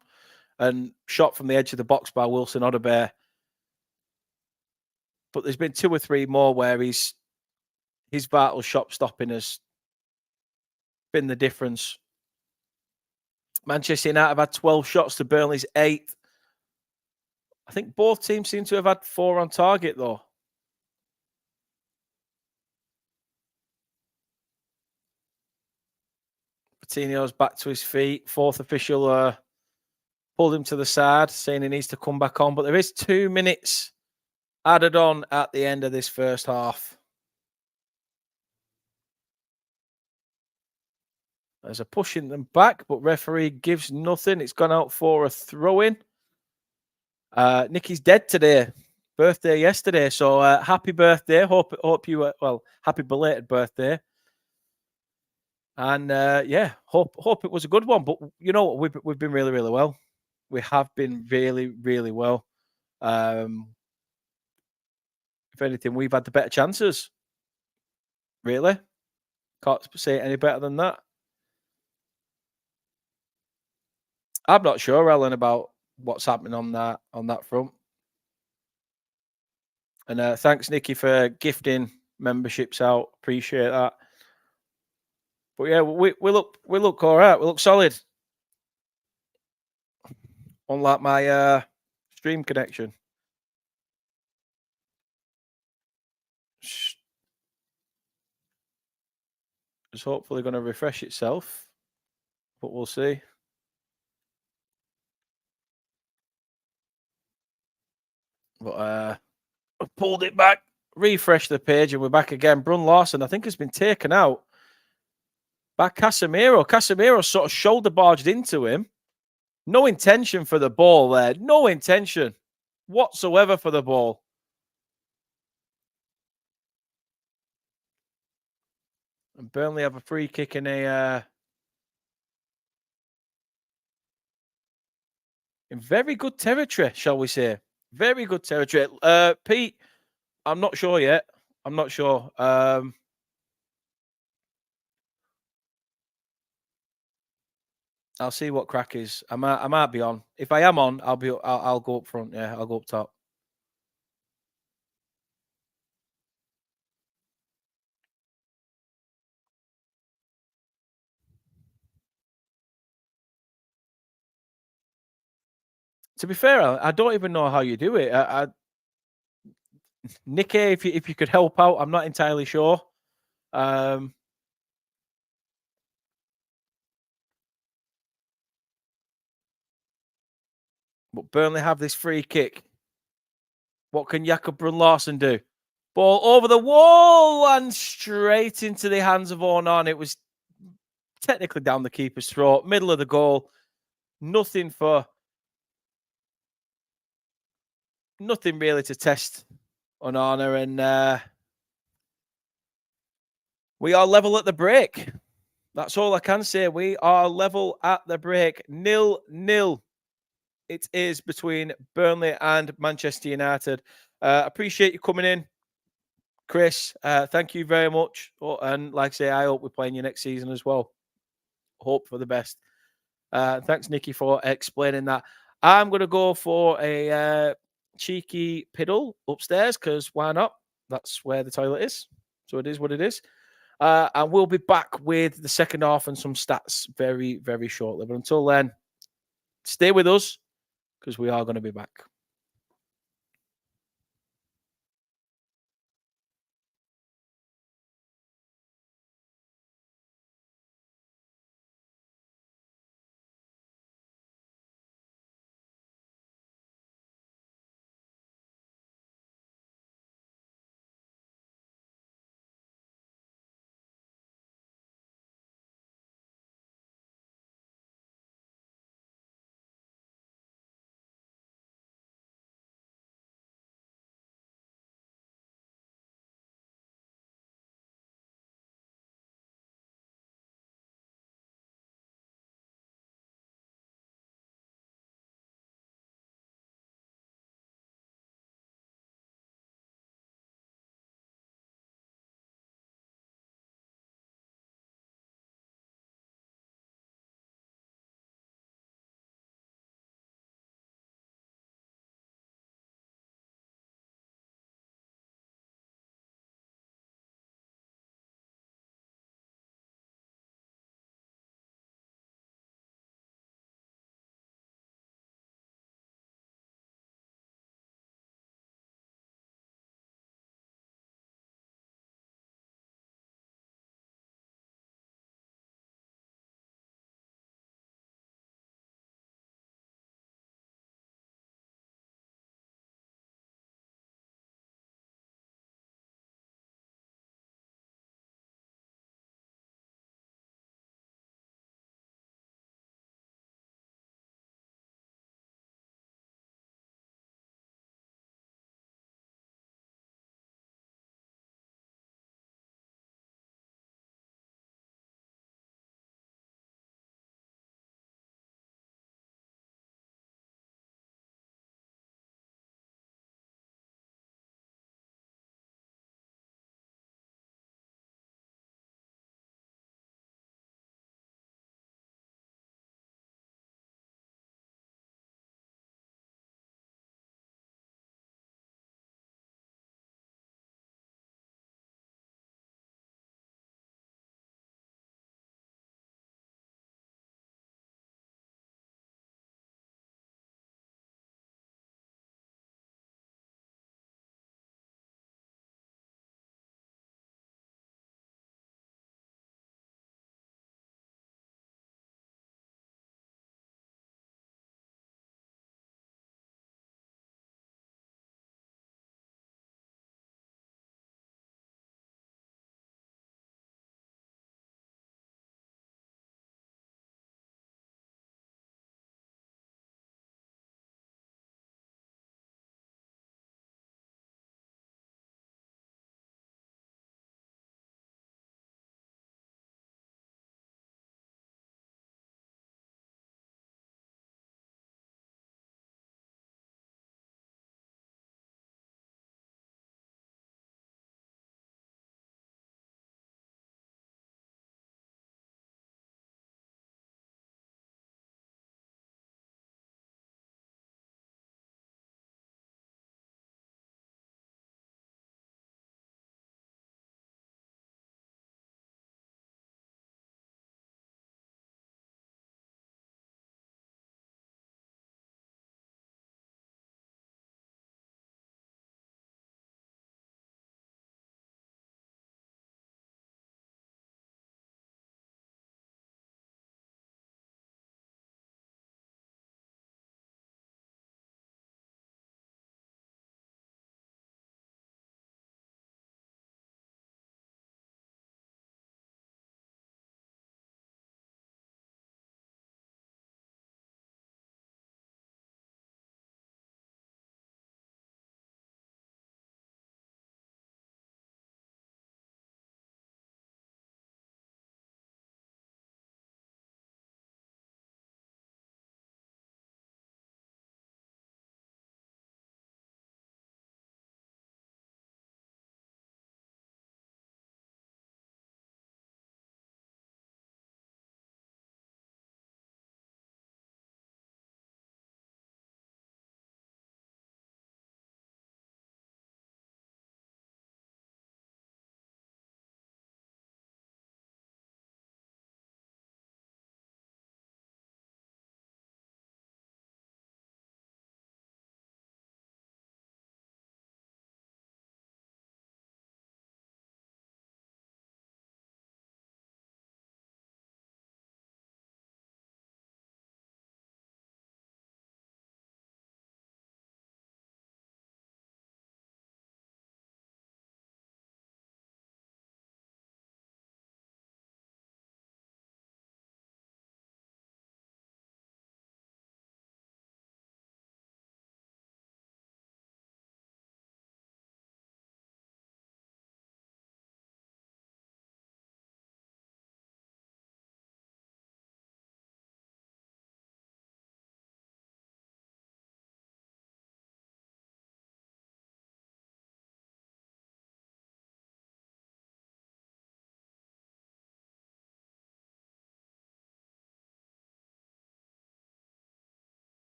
and shot from the edge of the box by Wilson Odebear. But there's been 2 or 3 more where his vital shot stopping has been the difference. Manchester United have had 12 shots to Burnley's 8. I think both teams seem to have had 4 on target, though. Coutinho's back to his feet. 4th official pulled him to the side, saying he needs to come back on. But there is 2 minutes added on at the end of this first half. There's a pushing them back, but referee gives nothing. It's gone out for a throw-in. Nicky's dead today. Birthday yesterday. So happy birthday. Hope you happy belated birthday. And hope it was a good one. But you know what? We've been really, really well. We have been really, really well. If anything, we've had the better chances. Really? Can't say it any better than that. I'm not sure, Ellen, about what's happening on that front. And thanks, Nikki, for gifting memberships out. Appreciate that. But yeah, we look all right. We look solid. Unlike my stream connection, it's hopefully going to refresh itself, but we'll see. But I've pulled it back, refreshed the page, and we're back again. Brun Larson, I think, has been taken out by Casemiro. Casemiro sort of shoulder barged into him. No intention for the ball there. No intention whatsoever for the ball. And Burnley have a free kick in very good territory, shall we say. Very good territory. Pete, I'm not sure yet. I'm not sure. I'll see what crack is. I might be on. If I am on, I'll go up front. Yeah, I'll go up top. To be fair, I don't even know how you do it. Nicky, if you could help out, I'm not entirely sure. But Burnley have this free kick. What can Jakob Brun Larson do? Ball over the wall and straight into the hands of Ornan. It was technically down the keeper's throat, middle of the goal. Nothing really to test Onana, and we are level at the break. That's all I can say. We are level at the break. 0-0. It is between Burnley and Manchester United. Appreciate you coming in, Chris. Thank you very much. And like I say, I hope we're playing you next season as well. Hope for the best. Thanks, Nikki, for explaining that. I'm going to go for a cheeky piddle upstairs because why not? That's where the toilet is. So it is what it is. And we'll be back with the second half and some stats very, very shortly. But until then, stay with us because we are going to be back.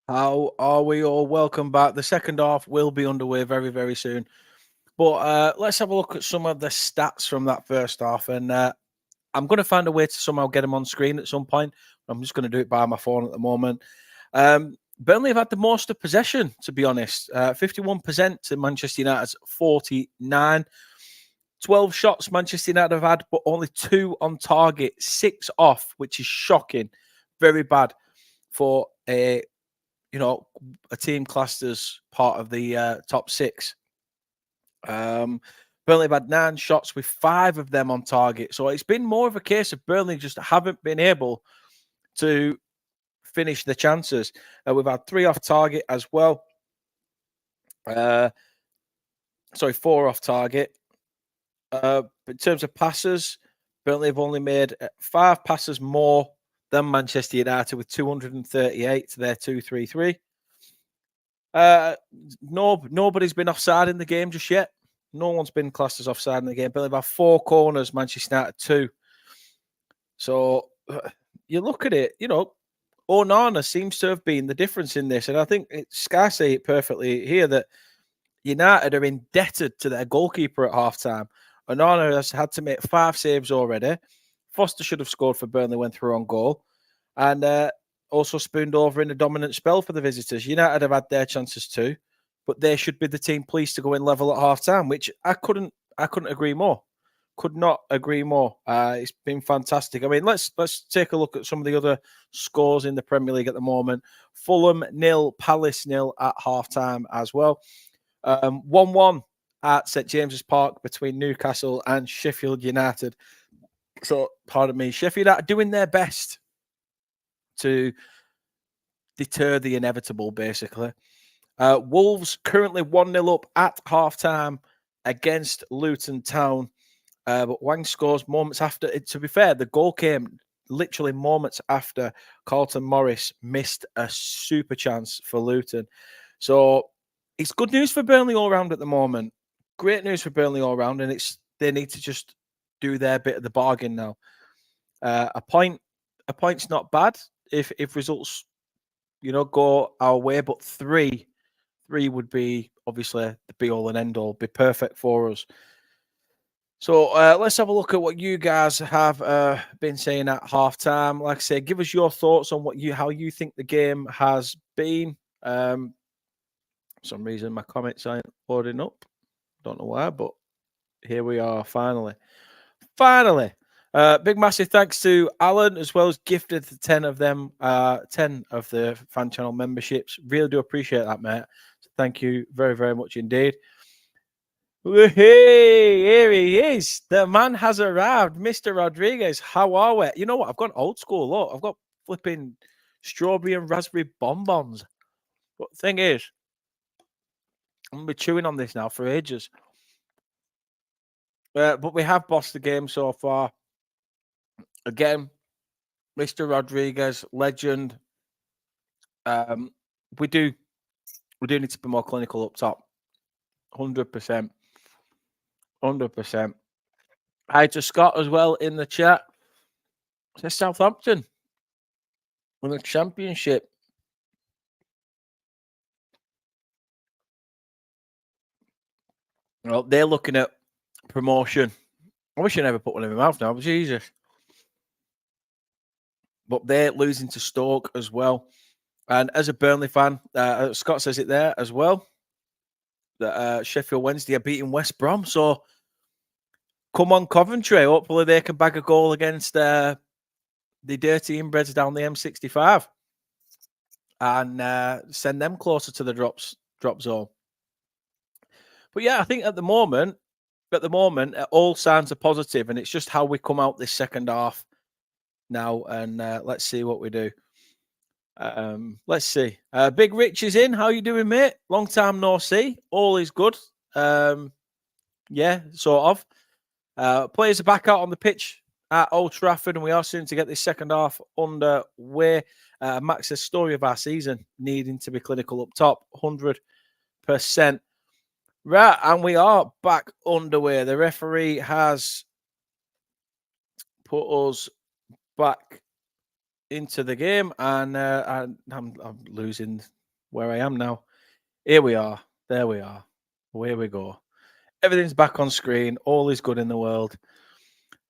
How are we all? Welcome back. The second half will be underway very, very soon. But let's have a look at some of the stats from that first half. And I'm going to find a way to somehow get them on screen at some point. I'm just going to do it by my phone at the moment. Burnley have had the most of possession, to be honest. 51% to Manchester United's 49. 12 shots Manchester United have had, but only 2 on target, 6 off, which is shocking. Very bad for a team classed as part of the top 6. Burnley have had 9 shots with 5 of them on target. So it's been more of a case of Burnley just haven't been able to finish the chances. We've had 3 off target as well. 4 off target. In terms of passes, Burnley have only made 5 passes more than Manchester United with 238 to their 233. Nobody's been offside in the game just yet. No one's been classed as offside in the game. Burnley have had 4 corners, Manchester United 2. So you look at it, Onana seems to have been the difference in this. And I think Sky say it perfectly here that United are indebted to their goalkeeper at halftime. Onana has had to make 5 saves already. Foster should have scored for Burnley when through on goal. And also spooned over in a dominant spell for the visitors. United have had their chances too, but they should be the team pleased to go in level at half-time, which I couldn't agree more. Could not agree more. It's been fantastic. I mean, let's take a look at some of the other scores in the Premier League at the moment. Fulham 0, Palace 0 at half-time as well. 1-1 at St James's Park between Newcastle and Sheffield United. So, pardon me, Sheffield are doing their best to deter the inevitable, basically. Wolves currently 1-0 up at half-time against Luton Town. But Wang scores moments after. To be fair, the goal came literally moments after Carlton Morris missed a super chance for Luton. So it's good news for Burnley all round at the moment. Great news for Burnley all round, and they need to just do their bit of the bargain now. A point's not bad if results, go our way, but three would be obviously the be all and end all, be perfect for us. So let's have a look at what you guys have been saying at halftime. Like I say, give us your thoughts on how you think the game has been. For some reason, my comments aren't loading up. Don't know why, but here we are. Finally. Big massive thanks to Alan, as well as gifted 10 of them, 10 of the fan channel memberships. Really do appreciate that, mate. So thank you very, very much indeed. Hey, here he is. The man has arrived. Mr. Rodriguez, how are we? You know what? I've gone old school. Look, I've got flipping strawberry and raspberry bonbons. But the thing is, I'm going to be chewing on this now for ages. But we have bossed the game so far. Again, Mr. Rodriguez, legend. We do need to be more clinical up top. 100%. 100%. Hi to Scott as well in the chat. It's Southampton in the Championship. Well, they're looking at promotion. I wish I never put one in my mouth now, but Jesus. But they're losing to Stoke as well. And as a Burnley fan, Scott says it there as well, that Sheffield Wednesday are beating West Brom. So come on, Coventry. Hopefully they can bag a goal against the dirty inbreds down the M65 and send them closer to the drop zone. But yeah, I think at the moment, all signs are positive, and it's just how we come out this second half now. And let's see what we do. Let's see. Big Rich is in. How you doing, mate? Long time no see. All is good. Yeah, sort of. Players are back out on the pitch at Old Trafford, and we are soon to get this second half underway. Max says story of our season, needing to be clinical up top, 100%. Right, and we are back underway. The referee has put us back into the game, and I'm losing where I am now. Here we are. There we are. Here we go. Everything's back on screen. All is good in the world.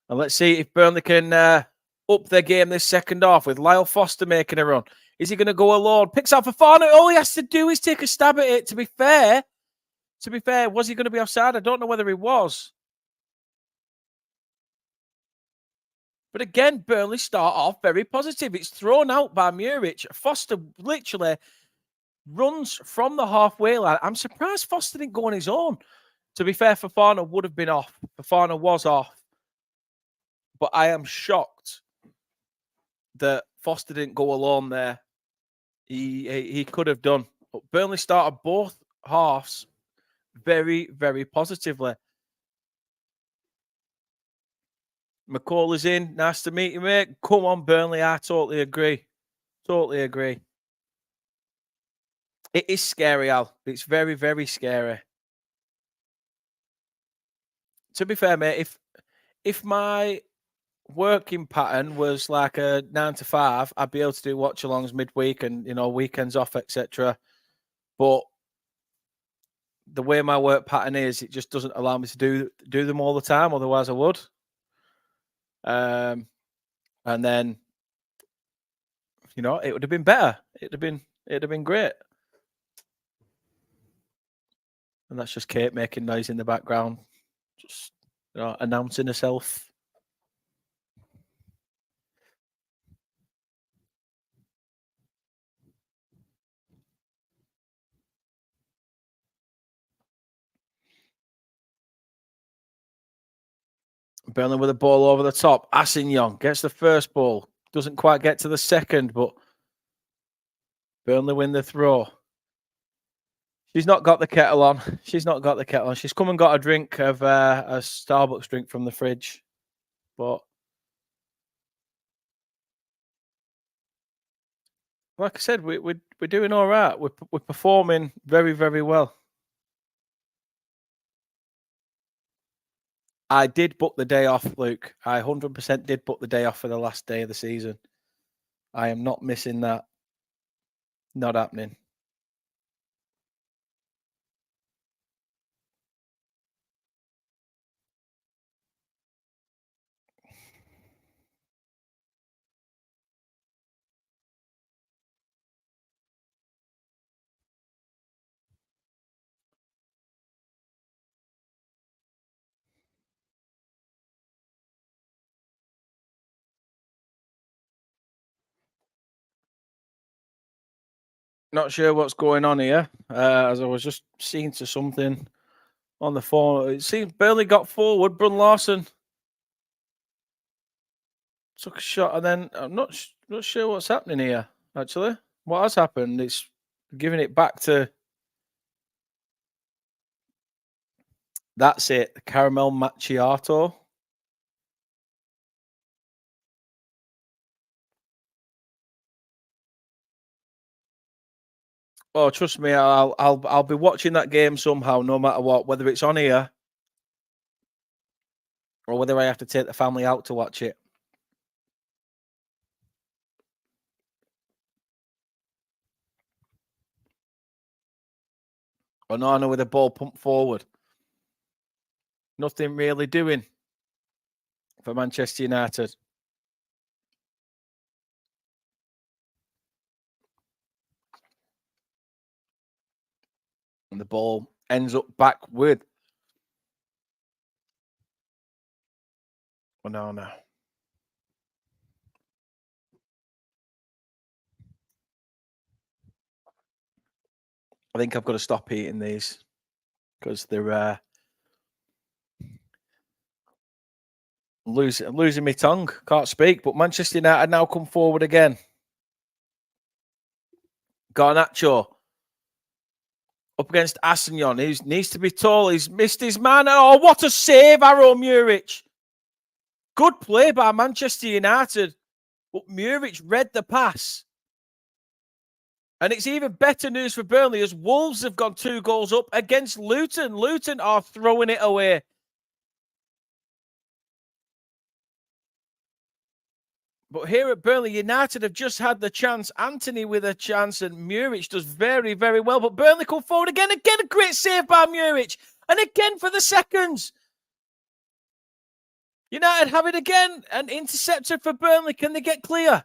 And let's see if Burnley can up their game this second half with Lyle Foster making a run. Is he going to go alone? Picks out Fofana. All he has to do is take a stab at it. To be fair, was he going to be offside? I don't know whether he was. But again, Burnley start off very positive. It's thrown out by Muric. Foster literally runs from the halfway line. I'm surprised Foster didn't go on his own. To be fair, Fofana would have been off. Fofana was off. But I am shocked that Foster didn't go alone there. He could have done. But Burnley started both halves very, very positively. McCall is in. Nice to meet you, mate. Come on, Burnley. I totally agree. Totally agree. It is scary, Al. It's very, very scary. To be fair, mate, if my working pattern was like a 9 to 5, I'd be able to do watch-alongs midweek and, weekends off, etc. But the way my work pattern is, it just doesn't allow me to do them all the time. Otherwise, I would. And then, it would have been better. It'd have been great. And that's just Kate making noise in the background, just announcing herself. Burnley with the ball over the top. Assignon gets the first ball. Doesn't quite get to the second, but Burnley win the throw. She's not got the kettle on. She's come and got a drink of a Starbucks drink from the fridge. But like I said, we're doing all right. We're performing very, very well. I did book the day off, Luke. I 100% did book the day off for the last day of the season. I am not missing that. Not happening. Not sure what's going on here. As I was just seeing to something on the phone. It seems Burnley got forward. Brun Larson took a shot, and then I'm not sure what's happening here. Actually, what has happened? It's giving it back to. That's it. The caramel macchiato. Oh, trust me, I'll be watching that game somehow, no matter what, whether it's on here or whether I have to take the family out to watch it. Onana with the ball pumped forward. Nothing really doing for Manchester United. And the ball ends up back with Onana. I think I've got to stop eating these because they're losing my tongue. Can't speak. But Manchester United now come forward again. Garnacho up against Assignon. He needs to be tall. He's missed his man. Oh, what a save, Aaron Muric. Good play by Manchester United. But Muric read the pass. And it's even better news for Burnley as Wolves have gone 2 goals up against Luton. Luton are throwing it away. But here at Burnley, United have just had the chance. Anthony with a chance, and Muric does very, very well. But Burnley come forward again. Again, a great save by Muric. And again for the seconds. United have it again. An interceptor for Burnley. Can they get clear?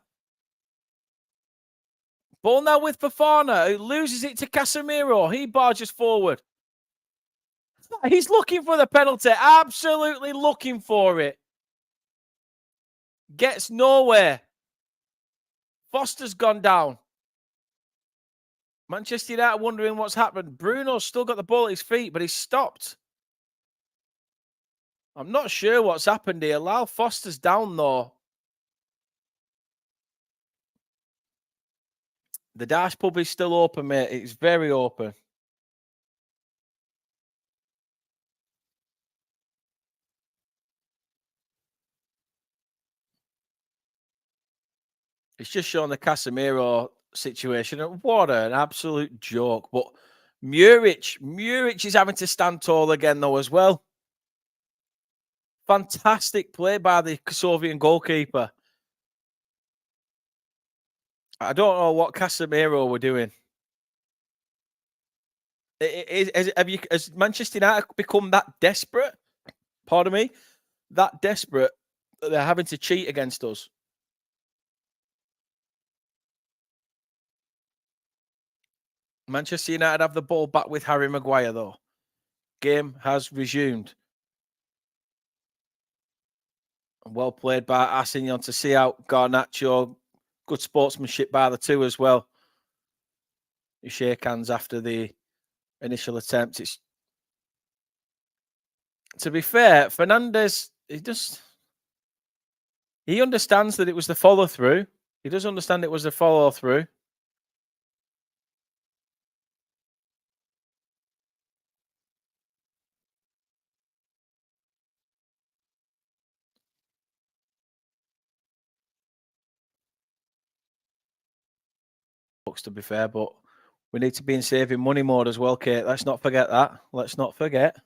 Ball now with Fofana, who loses it to Casemiro. He barges forward. He's looking for the penalty. Absolutely looking for it. Gets nowhere. Foster's gone down. Manchester United wondering what's happened. Bruno's still got the ball at his feet, but he's stopped. I'm not sure what's happened here. Lyle Foster's down, though. The Dash pub is still open, mate. It's very open. It's just showing the Casemiro situation. What an absolute joke. But Muric is having to stand tall again, though, as well. Fantastic play by the Kosovian goalkeeper. I don't know what Casemiro were doing. Has Manchester United become that desperate? Pardon me? That desperate that they're having to cheat against us? Manchester United have the ball back with Harry Maguire, though. Game has resumed. Well played by Assignon to see out Garnacho. Good sportsmanship by the two as well. You shake hands after the initial attempt. It's, to be fair, Fernandez, he understands that it was the follow through. He does understand it was the follow through. To be fair, but we need to be in saving money mode as well, Kate. Let's not forget that. Let's not forget.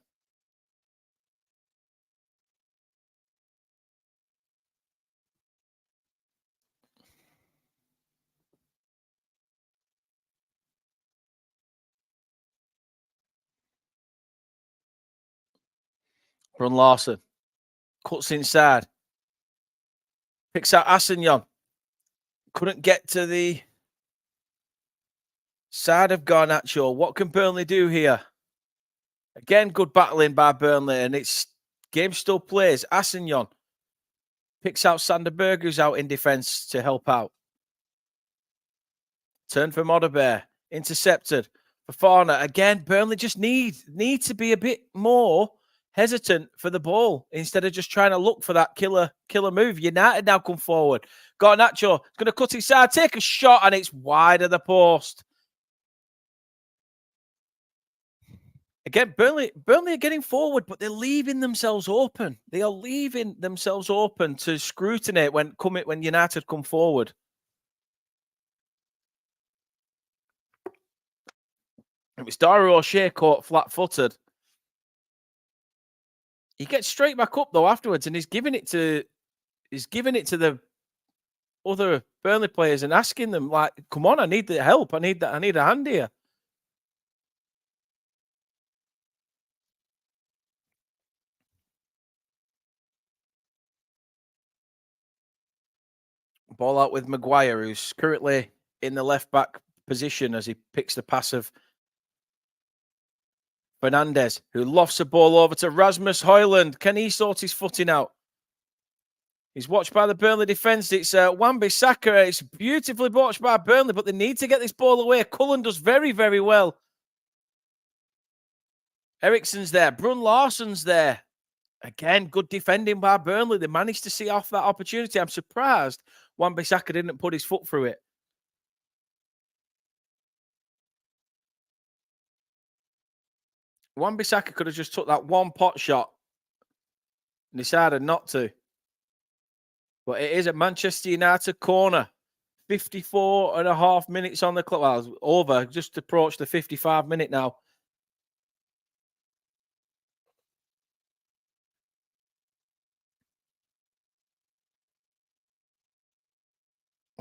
Run Larson. Cuts inside. Picks out Assignon. Couldn't get to the side of Garnacho. What can Burnley do here? Again, good battling by Burnley, and it's game still plays. Assignon picks out Sander Berg, who's out in defence to help out. Turn from Odebear. Intercepted. Fofana. Again, Burnley just need to be a bit more hesitant for the ball instead of just trying to look for that killer move. United now come forward. Garnacho is going to cut inside, take a shot, and it's wide of the post. Again, Burnley are getting forward, but they're leaving themselves open. They are leaving themselves open to scrutiny when United come forward. It was Dario O'Shea caught flat-footed. He gets straight back up though afterwards, and he's giving it to the other Burnley players and asking them, like, "Come on, I need the help. I need a hand here." Ball out with Maguire, who's currently in the left back position as he picks the pass of Fernandez, who lofts the ball over to Rasmus Højlund. Can he sort his footing out? He's watched by the Burnley defence. It's Wan-Bissaka. It's beautifully watched by Burnley, but they need to get this ball away. Cullen does very, very well. Eriksen's there. Brun Larsson's there. Again, good defending by Burnley. They managed to see off that opportunity. I'm surprised Wan-Bissaka didn't put his foot through it. Wan-Bissaka could have just took that one pot shot and decided not to. But it is a Manchester United corner. 54 and a half minutes on the clock. Well, over, just approached the 55 minute now.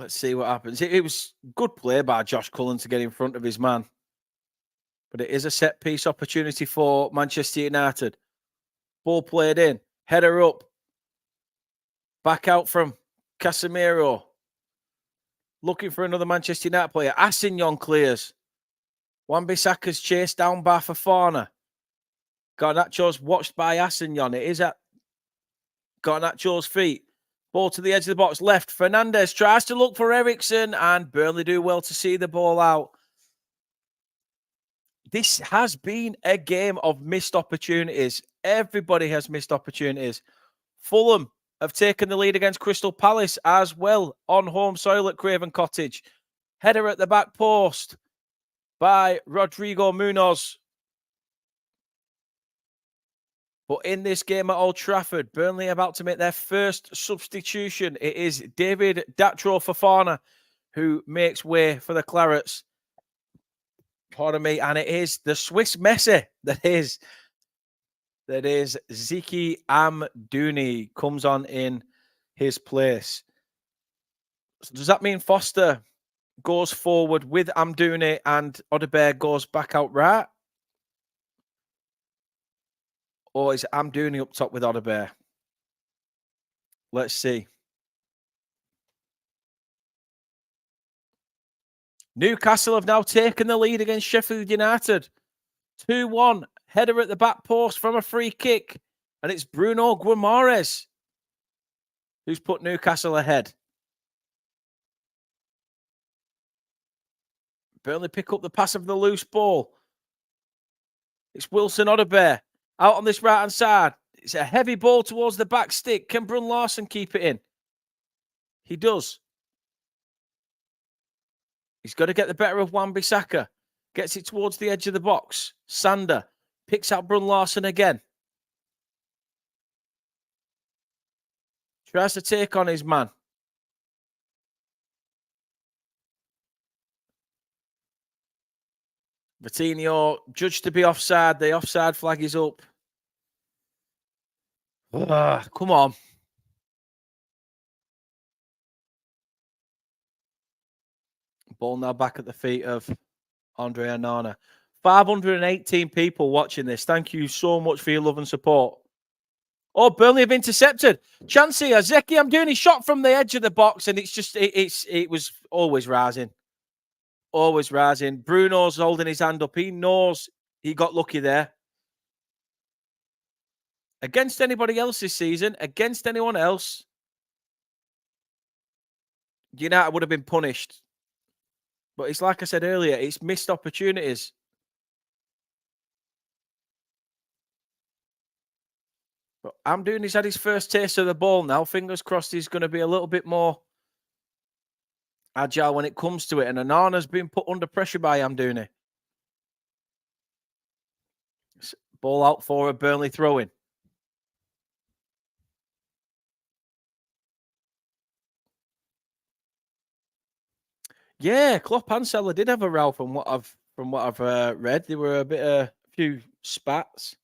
Let's see what happens. It was good play by Josh Cullen to get in front of his man. But it is a set piece opportunity for Manchester United. Ball played in. Header up. Back out from Casemiro. Looking for another Manchester United player. Assignon clears. Wan-Bissaka's chased down by Fofana. Garnacho's watched by Assignon. It is at Garnacho's feet. Ball to the edge of the box. Left. Fernandes tries to look for Eriksen, and Burnley do well to see the ball out. This has been a game of missed opportunities. Everybody has missed opportunities. Fulham have taken the lead against Crystal Palace as well on home soil at Craven Cottage. Header at the back post by Rodrigo Munoz. But in this game at Old Trafford, Burnley are about to make their first substitution. It is David Datro Fofana who makes way for the Clarets. Pardon me. And it is the Swiss Messi that is Ziki Amdouni comes on in his place. So does that mean Foster goes forward with Amdouni and Odegaard goes back out right? Or is Amdouni up top with Odegaard? Let's see. Newcastle have now taken the lead against Sheffield United. 2-1. Header at the back post from a free kick. And it's Bruno Guimaraes who's put Newcastle ahead. Burnley pick up the pass of the loose ball. It's Wilson Odegaard out on this right-hand side. It's a heavy ball towards the back stick. Can Brun Larsen keep it in? He does. He's got to get the better of Wan-Bissaka. Gets it towards the edge of the box. Sander picks out Brun Larsen again. Tries to take on his man. Vitinho judged to be offside. The offside flag is up. Come on. Ball now back at the feet of Andre Onana. 518 people watching this. Thank you so much for your love and support. Oh, Burnley have intercepted. Chance here. Zeki Amdouni shot from the edge of the box, and it's just it was always rising. Always rising. Bruno's holding his hand up. He knows he got lucky there. Against anybody else this season, against anyone else, United would have been punished. But it's like I said earlier, it's missed opportunities. But Amdouni's had his first taste of the ball now. Fingers crossed he's going to be a little bit more agile when it comes to it. And Onana's been put under pressure by Amdouni. Ball out for a Burnley throw-in. Yeah, Klopp and Salah did have a row from what I've read. They were a few spats.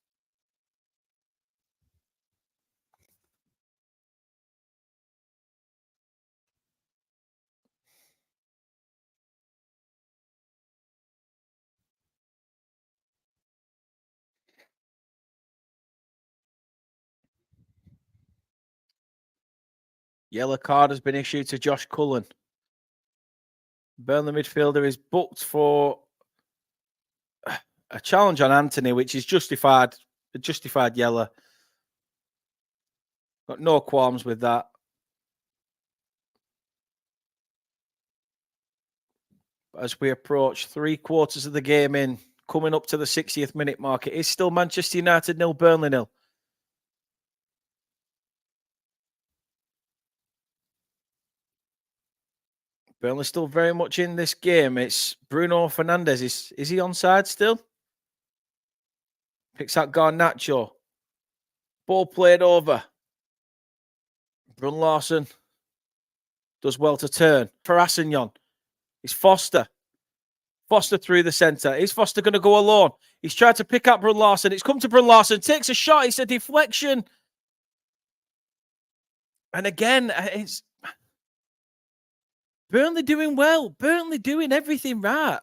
Yellow card has been issued to Josh Cullen. Burnley midfielder is booked for a challenge on Anthony, which is justified. A justified yellow. Got no qualms with that. As we approach 3/4 of the game in, coming up to the 60th minute mark, it is still Manchester United 0, Burnley 0. Burnley still very much in this game. It's Bruno Fernandes. Is he onside still? Picks out Garnacho. Ball played over. Brun Larsen does well to turn for Assignon. It's Foster. Foster through the centre. Is Foster going to go alone? He's tried to pick up Brun Larsen. It's come to Brun Larsen. Takes a shot. It's a deflection. And again, Burnley doing well. Burnley doing everything right.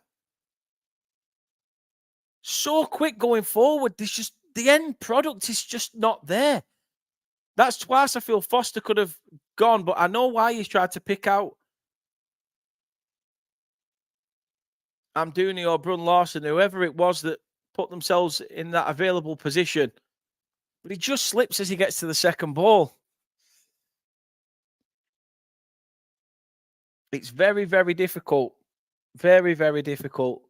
So quick going forward. There's just the end product is just not there. That's twice I feel Foster could have gone, but I know why he's tried to pick out Amdouni or Brun Larson, whoever it was that put themselves in that available position. But he just slips as he gets to the second ball. It's very, very difficult. Very, very difficult.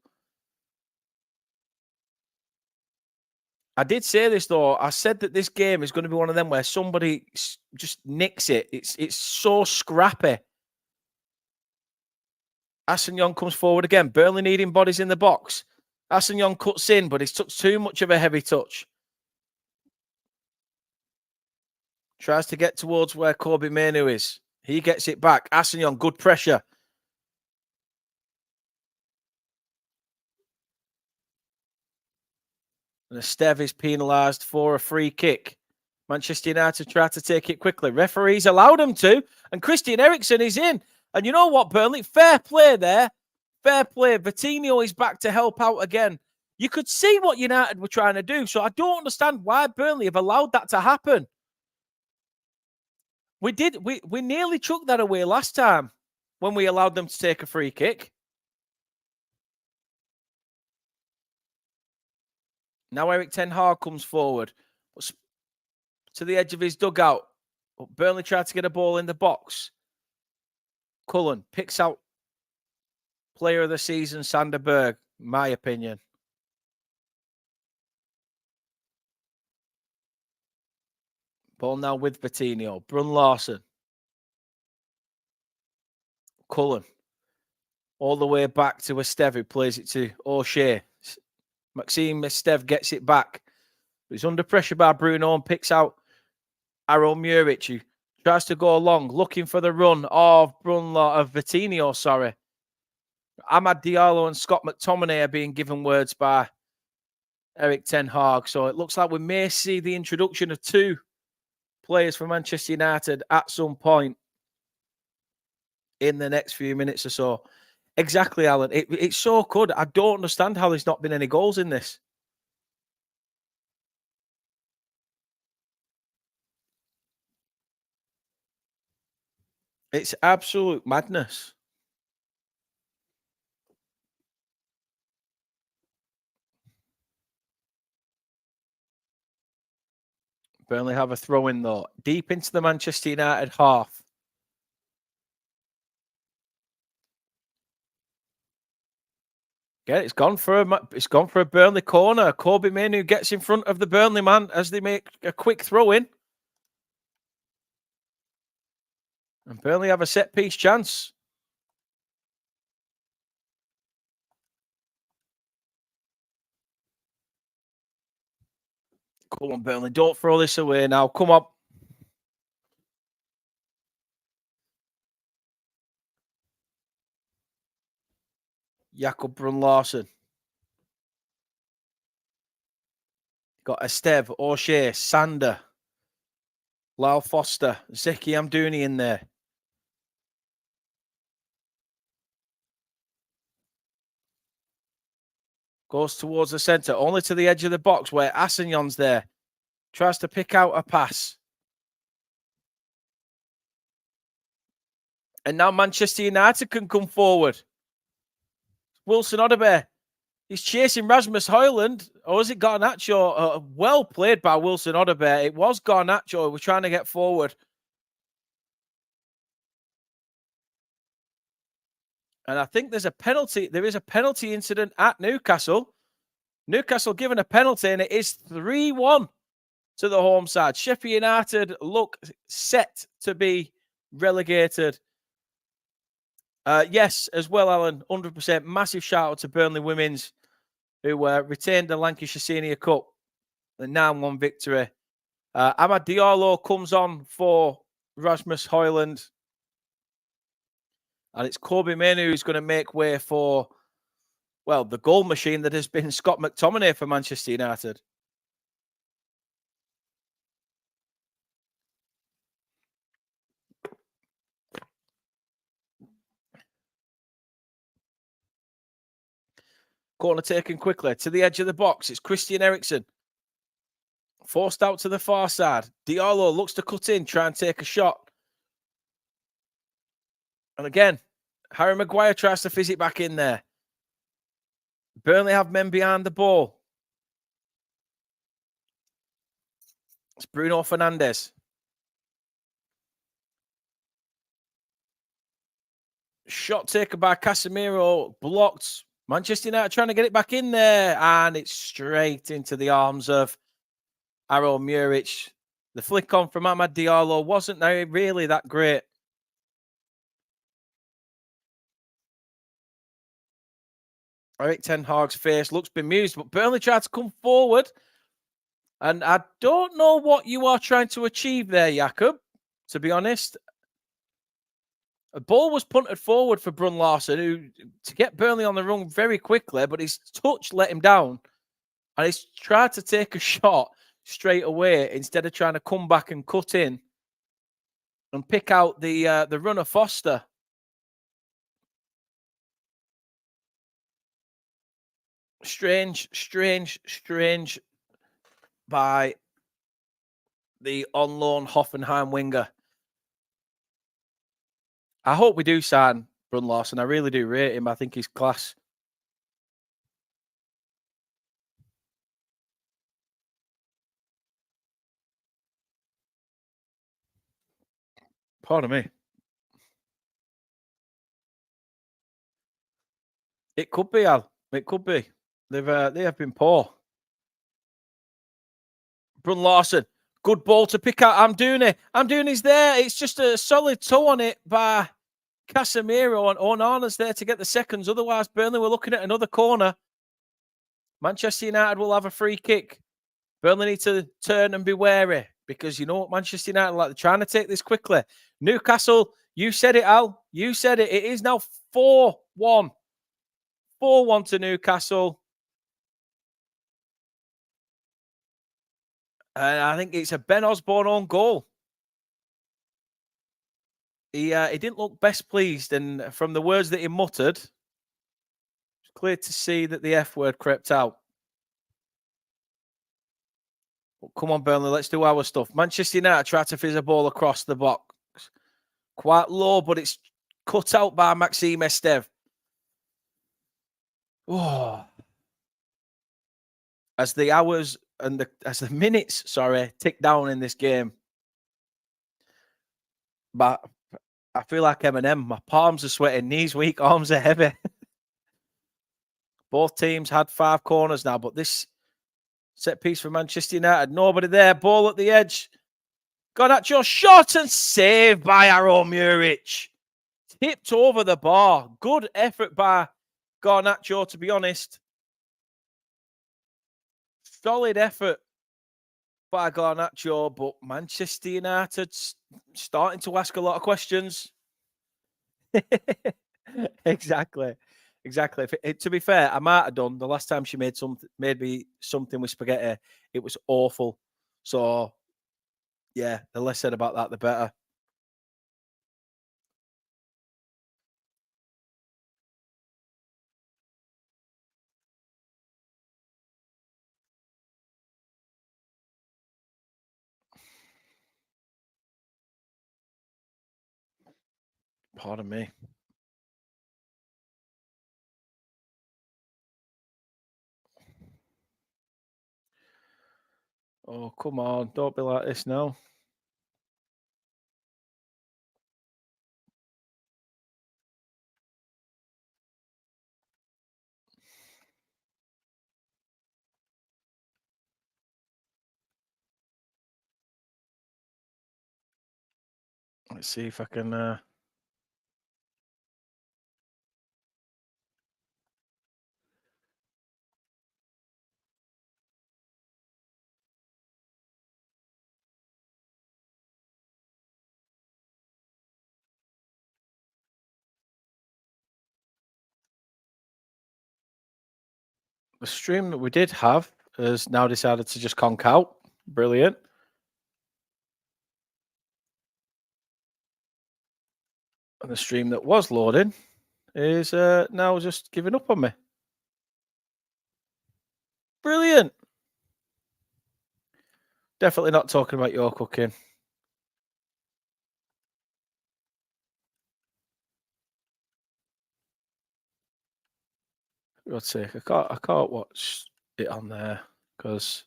I did say this though. I said that this game is going to be one of them where somebody just nicks it. It's so scrappy. Assignon comes forward again. Burnley needing bodies in the box. Assignon cuts in, but he's took too much of a heavy touch. Tries to get towards where Kobe Mainoo is. He gets it back. Assignon, good pressure. And Esteve is penalised for a free kick. Manchester United try to take it quickly. Referees allowed them to. And Christian Eriksen is in. And you know what, Burnley? Fair play there. Fair play. Vitinho is back to help out again. You could see what United were trying to do. So I don't understand why Burnley have allowed that to happen. We nearly took that away last time when we allowed them to take a free kick. Now Erik Ten Hag comes forward to the edge of his dugout. Burnley tried to get a ball in the box. Cullen picks out player of the season, Sander Berg, my opinion. Ball now with Vitinho. Brun Larson. Cullen. All the way back to Esteve, who plays it to O'Shea. Maxime Esteve gets it back. He's under pressure by Bruno and picks out Aaron Muric, who tries to go along, looking for the run of Vitinho, sorry. Amad Diallo and Scott McTominay are being given words by Erik Ten Hag. So it looks like we may see the introduction of two players for Manchester United at some point in the next few minutes or so. Exactly, Alan. It's so good. I don't understand how there's not been any goals in this. It's absolute madness. Burnley have a throw in though, deep into the Manchester United half. Yeah, it's gone for a Burnley corner. Kobe Mainoo gets in front of the Burnley man as they make a quick throw in. And Burnley have a set piece chance. Come on, Burnley. Don't throw this away now. Come on. Jakob Brun Larson. Got Esteve, O'Shea, Sander, Lyle Foster, Zeki Amdouni in there. Goes towards the centre, only to the edge of the box where Assignon's there. Tries to pick out a pass. And now Manchester United can come forward. Wilson Odobert. He's chasing Rasmus Højlund. Or is it Garnacho? Well played by Wilson Odobert. It was Garnacho. We're trying to get forward. And I think there's a penalty. There is a penalty incident at Newcastle. Newcastle given a penalty, and it is 3-1 to the home side. Sheffield United look set to be relegated. Yes, as well, Alan, 100%. Massive shout out to Burnley Women's, who retained the Lancashire Senior Cup, the 9-1 victory. Amad Diallo comes on for Rasmus Højlund. And it's Kobe Mainoo who's going to make way for, well, the goal machine that has been Scott McTominay for Manchester United. Corner taken quickly to the edge of the box. It's Christian Eriksen. Forced out to the far side. Diallo looks to cut in, try and take a shot. And again, Harry Maguire tries to fizz it back in there. Burnley have men behind the ball. It's Bruno Fernandes. Shot taken by Casemiro, blocked. Manchester United trying to get it back in there, and it's straight into the arms of Aaron Muric. The flick on from Amad Diallo wasn't really that great. Erik Ten Hag's face looks bemused, but Burnley tried to come forward. And I don't know what you are trying to achieve there, Jakob, to be honest. A ball was punted forward for Brun Larsen, who to get Burnley on the run very quickly, but his touch let him down. And he's tried to take a shot straight away instead of trying to come back and cut in and pick out the runner Foster. Strange by the on loan Hoffenheim winger. I hope we do sign Brun Larsen. I really do rate him. I think he's class. Pardon me. It could be, Al. It could be. They have been poor. Brun Larsen, good ball to pick out Amdouni. Amdouni's there. It's just a solid toe on it by Casemiro, and Onana's there to get the seconds. Otherwise, Burnley were looking at another corner. Manchester United will have a free kick. Burnley need to turn and be wary because you know what Manchester United like. They're trying to take this quickly. Newcastle, you said it, Al. You said it. It is now 4-1. 4-1 to Newcastle. And I think it's a Ben Osborne own goal. He didn't look best pleased, and from the words that he muttered, it's clear to see that the F word crept out. But come on, Burnley, let's do our stuff. Manchester United try to fizz a ball across the box. Quite low, but it's cut out by Maxime Esteve. Oh. As the hours and as the minutes, tick down in this game. But I feel like Eminem. My palms are sweating, knees weak, arms are heavy. Both teams had 5 corners now, but this set piece for Manchester United, nobody there. Ball at the edge. Garnacho shot and saved by Aaron Muric. Tipped over the bar. Good effort by Garnacho, to be honest. Solid effort by Garnacho, but Manchester United starting to ask a lot of questions. Exactly. To be fair, I might have done the last time she made me something with spaghetti. It was awful. So, yeah, the less said about that, the better. Pardon me. Oh, come on. Don't be like this now. Let's see if I can... The stream that we did have has now decided to just conk out. Brilliant. And the stream that was loading is now just giving up on me. Brilliant. Definitely not talking about your cooking. For God's sake, I can't watch it on there because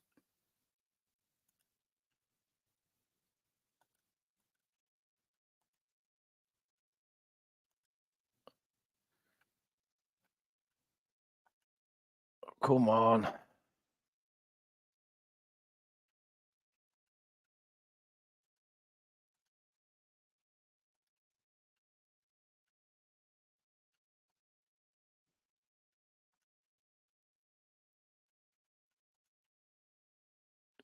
come on.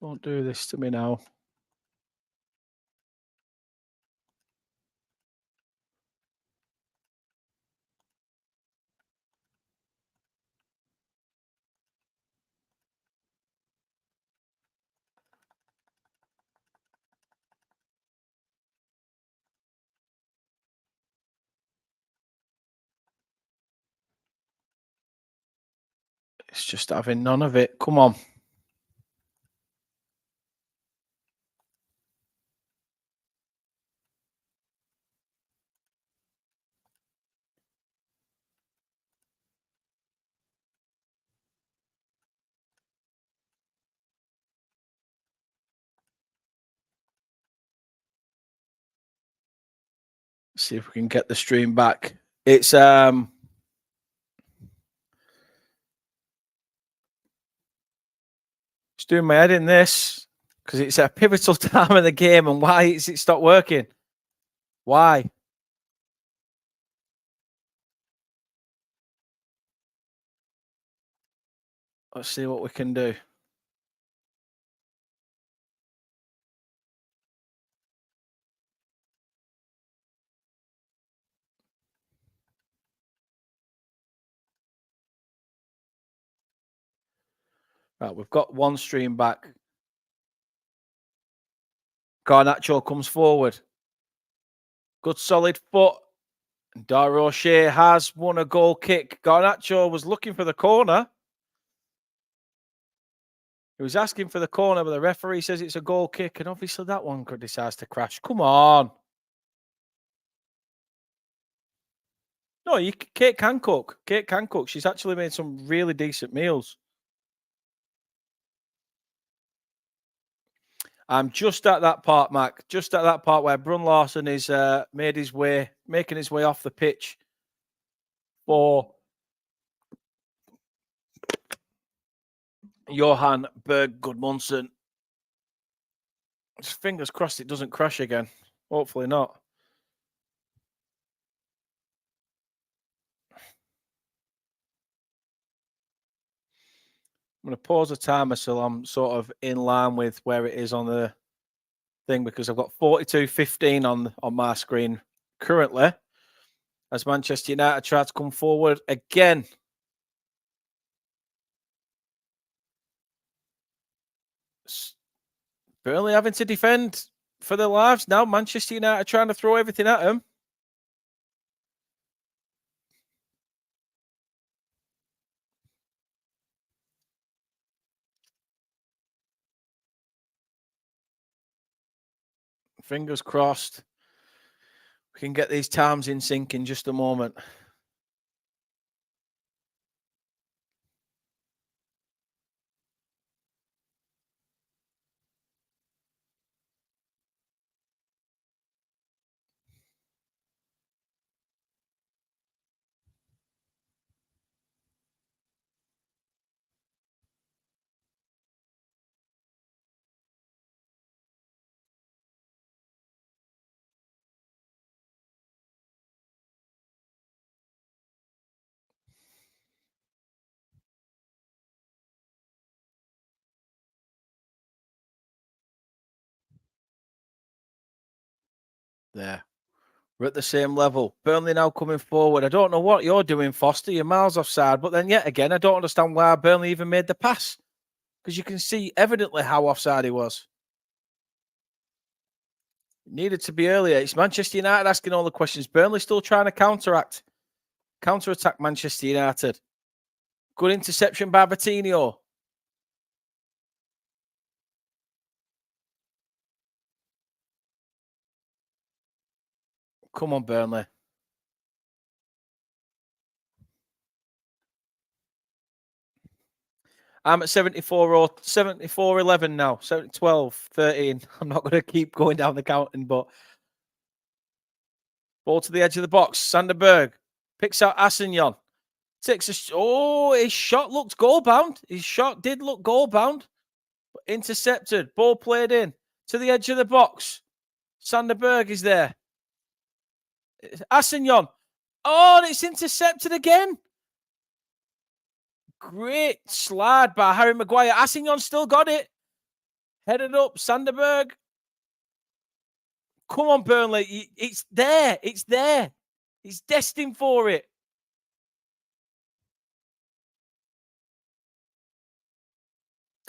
Don't do this to me now. It's just having none of it. Come on. See if we can get the stream back. It's doing my head in this because it's a pivotal time of the game, and why is it stopped working? Why? Let's see what we can do. Right, we've got one stream back. Garnacho comes forward. Good solid foot. Dara O'Shea has won a goal kick. Garnacho was looking for the corner. He was asking for the corner, but the referee says it's a goal kick, and obviously that one decides to crash. Come on. No, Kate can cook. Kate can cook. She's actually made some really decent meals. I'm just at that part, Mac. Just at that part where Brun Larson is making his way off the pitch for Johan Berg Gudmundsson. Just fingers crossed it doesn't crash again. Hopefully not. I'm going to pause the timer so I'm sort of in line with where it is on the thing, because I've got 42:15 on my screen currently as Manchester United try to come forward again. Burnley having to defend for their lives now. Manchester United trying to throw everything at them. Fingers crossed we can get these times in sync in just a moment. There. We're at the same level. Burnley now coming forward. I don't know what you're doing, Foster. You're miles offside. But then yet again, I don't understand why Burnley even made the pass, because you can see evidently how offside he was. It needed to be earlier. It's Manchester United asking all the questions. Burnley still trying to counterattack Manchester United. Good interception by Vitinho. Come on, Burnley. I'm at 74 or 74 11 now. 12, 13. I'm not going to keep going down the counting, but ball to the edge of the box. Sanderberg picks out Assignon. Takes a his shot looked goal bound. His shot did look goal bound. But intercepted. Ball played in to the edge of the box. Sanderberg is there. Assignon. Oh, and it's intercepted again. Great slide by Harry Maguire. Assignon still got it. Headed up. Sanderberg. Come on, Burnley. It's there. It's there. He's destined for it.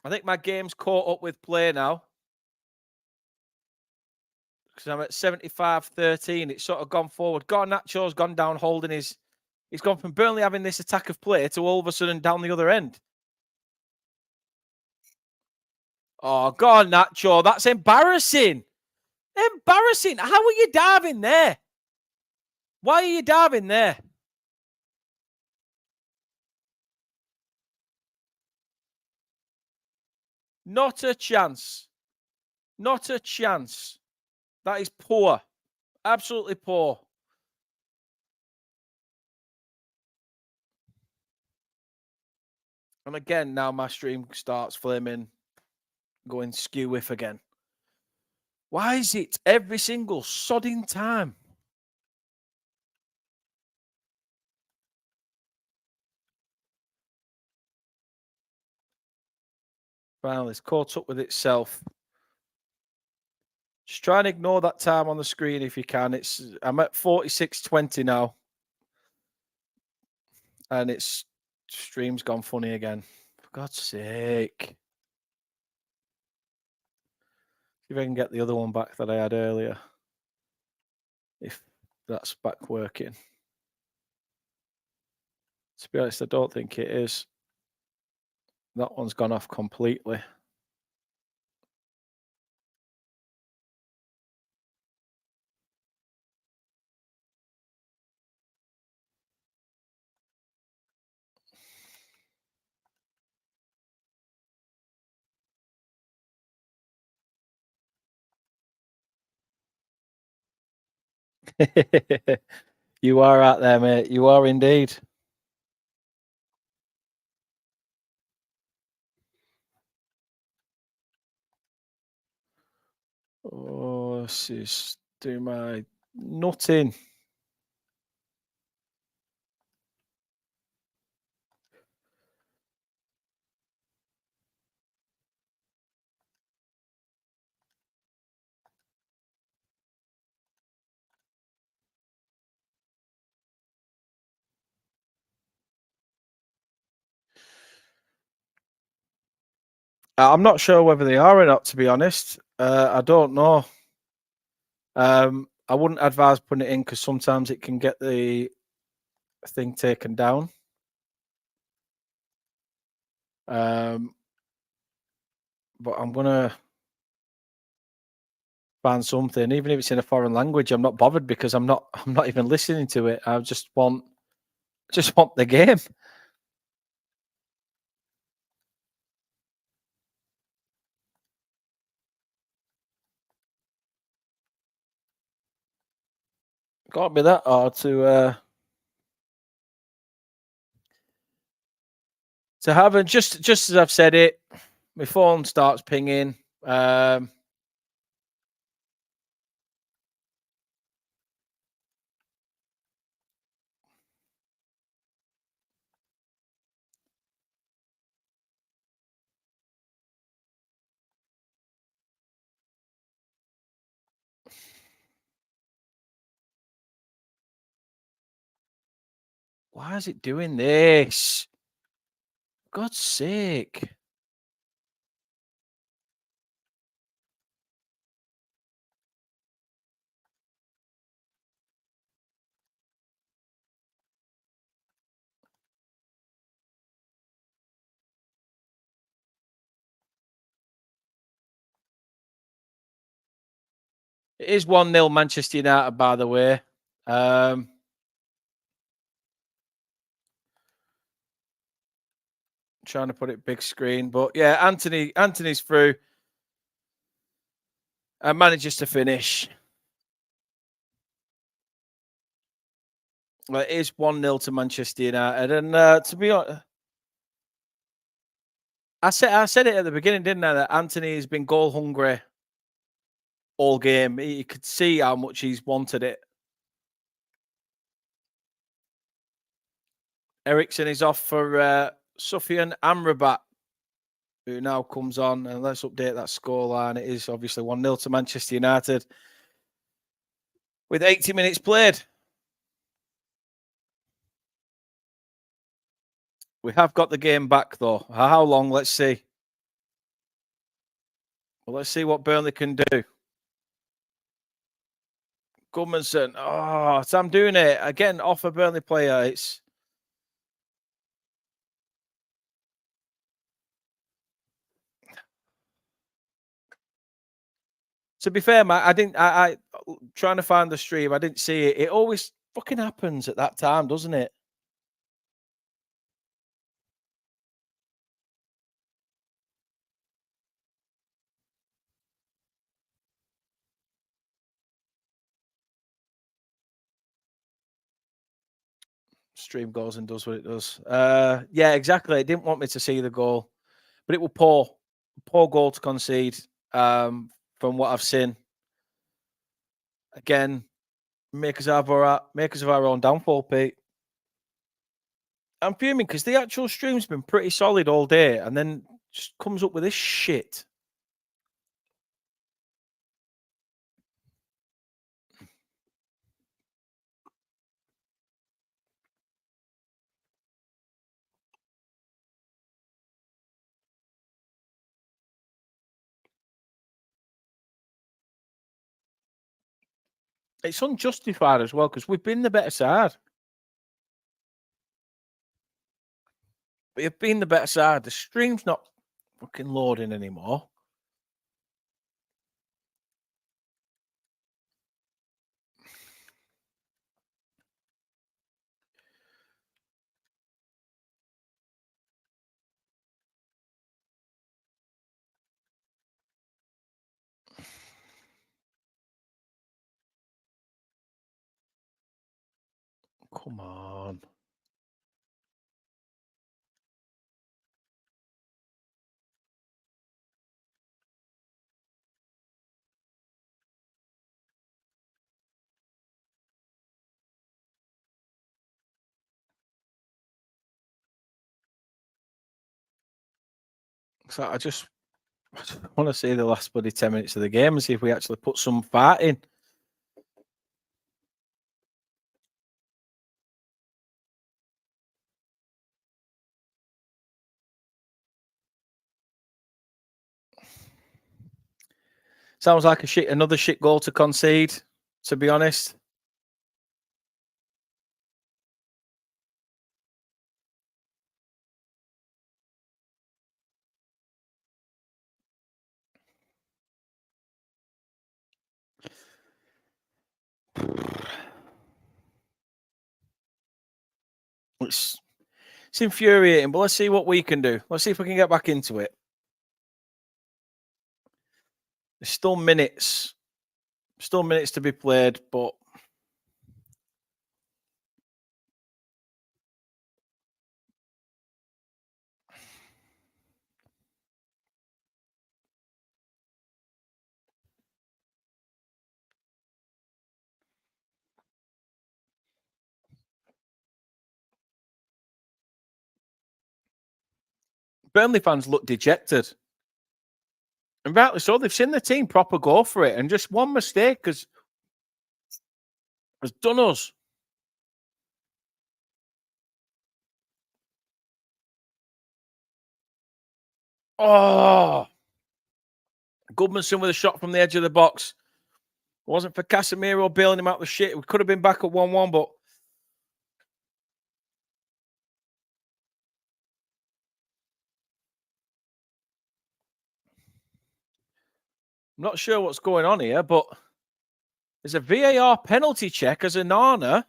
I think my game's caught up with play now. Because I'm at 75-13. It's sort of gone forward. Garnacho's gone down holding his... He's gone from Burnley having this attack of play to all of a sudden down the other end. Oh, Garnacho. That's embarrassing. Embarrassing. How are you diving there? Why are you diving there? Not a chance. Not a chance. That is poor. Absolutely poor. And again, now my stream starts flaming, going skew-whiff again. Why is it every single sodding time? Finally, it's caught up with itself. Just try and ignore that time on the screen if you can. I'm at 46:20 now. And it's stream's gone funny again. For God's sake. See if I can get the other one back that I had earlier. If that's back working. To be honest, I don't think it is. That one's gone off completely. You are out there, mate. You are indeed. Oh, this is doing my nutting. I'm not sure whether they are or not, to be honest. I don't know. I wouldn't advise putting it in because sometimes it can get the thing taken down. But I'm gonna find something, even if it's in a foreign language. I'm not bothered because I'm not even listening to it. I just want the game. Can't be that hard to have. And just as I've said it, my phone starts pinging. Why is it doing this? For God's sake. It is 1-0 Manchester United, by the way. Um, Trying to put it big screen, but yeah, Anthony's through and manages to finish. Well, it is 1-0 to Manchester United, and to be honest, I said it at the beginning, didn't I? That Anthony has been goal hungry all game. You could see how much he's wanted it. Ericsson is off for Sufyan Amrabat, who now comes on, and let's update that scoreline. It is obviously 1-0 to Manchester United with 80 minutes played. We have got the game back though. How long? Let's see. Well, let's see what Burnley can do. Gudmundsson. Oh, Sam doing it again off a Burnley player. It's to be fair, Matt. I didn't. I trying to find the stream. I didn't see it. It always fucking happens at that time, doesn't it? Stream goes and does what it does. Yeah, exactly. It didn't want me to see the goal, but it was poor goal to concede. From what I've seen, again, makers of our own downfall, Pete. I'm fuming because the actual stream's been pretty solid all day, and then just comes up with this shit. It's unjustified as well because we've been the better side. We've been the better side. The stream's not fucking loading anymore. Come on. So I just want to see the last bloody 10 minutes of the game and see if we actually put some fight in. Sounds like another shit goal to concede, to be honest. It's infuriating, but let's see what we can do. Let's see if we can get back into it. There's still minutes to be played, but Burnley fans look dejected. And rightly so. They've seen the team proper go for it, and just one mistake has done us. Oh, Gudmundsson with a shot from the edge of the box. It wasn't for Casemiro bailing him out the shit. We could have been back at 1-1, but I'm not sure what's going on here, but There's a VAR penalty check as Onana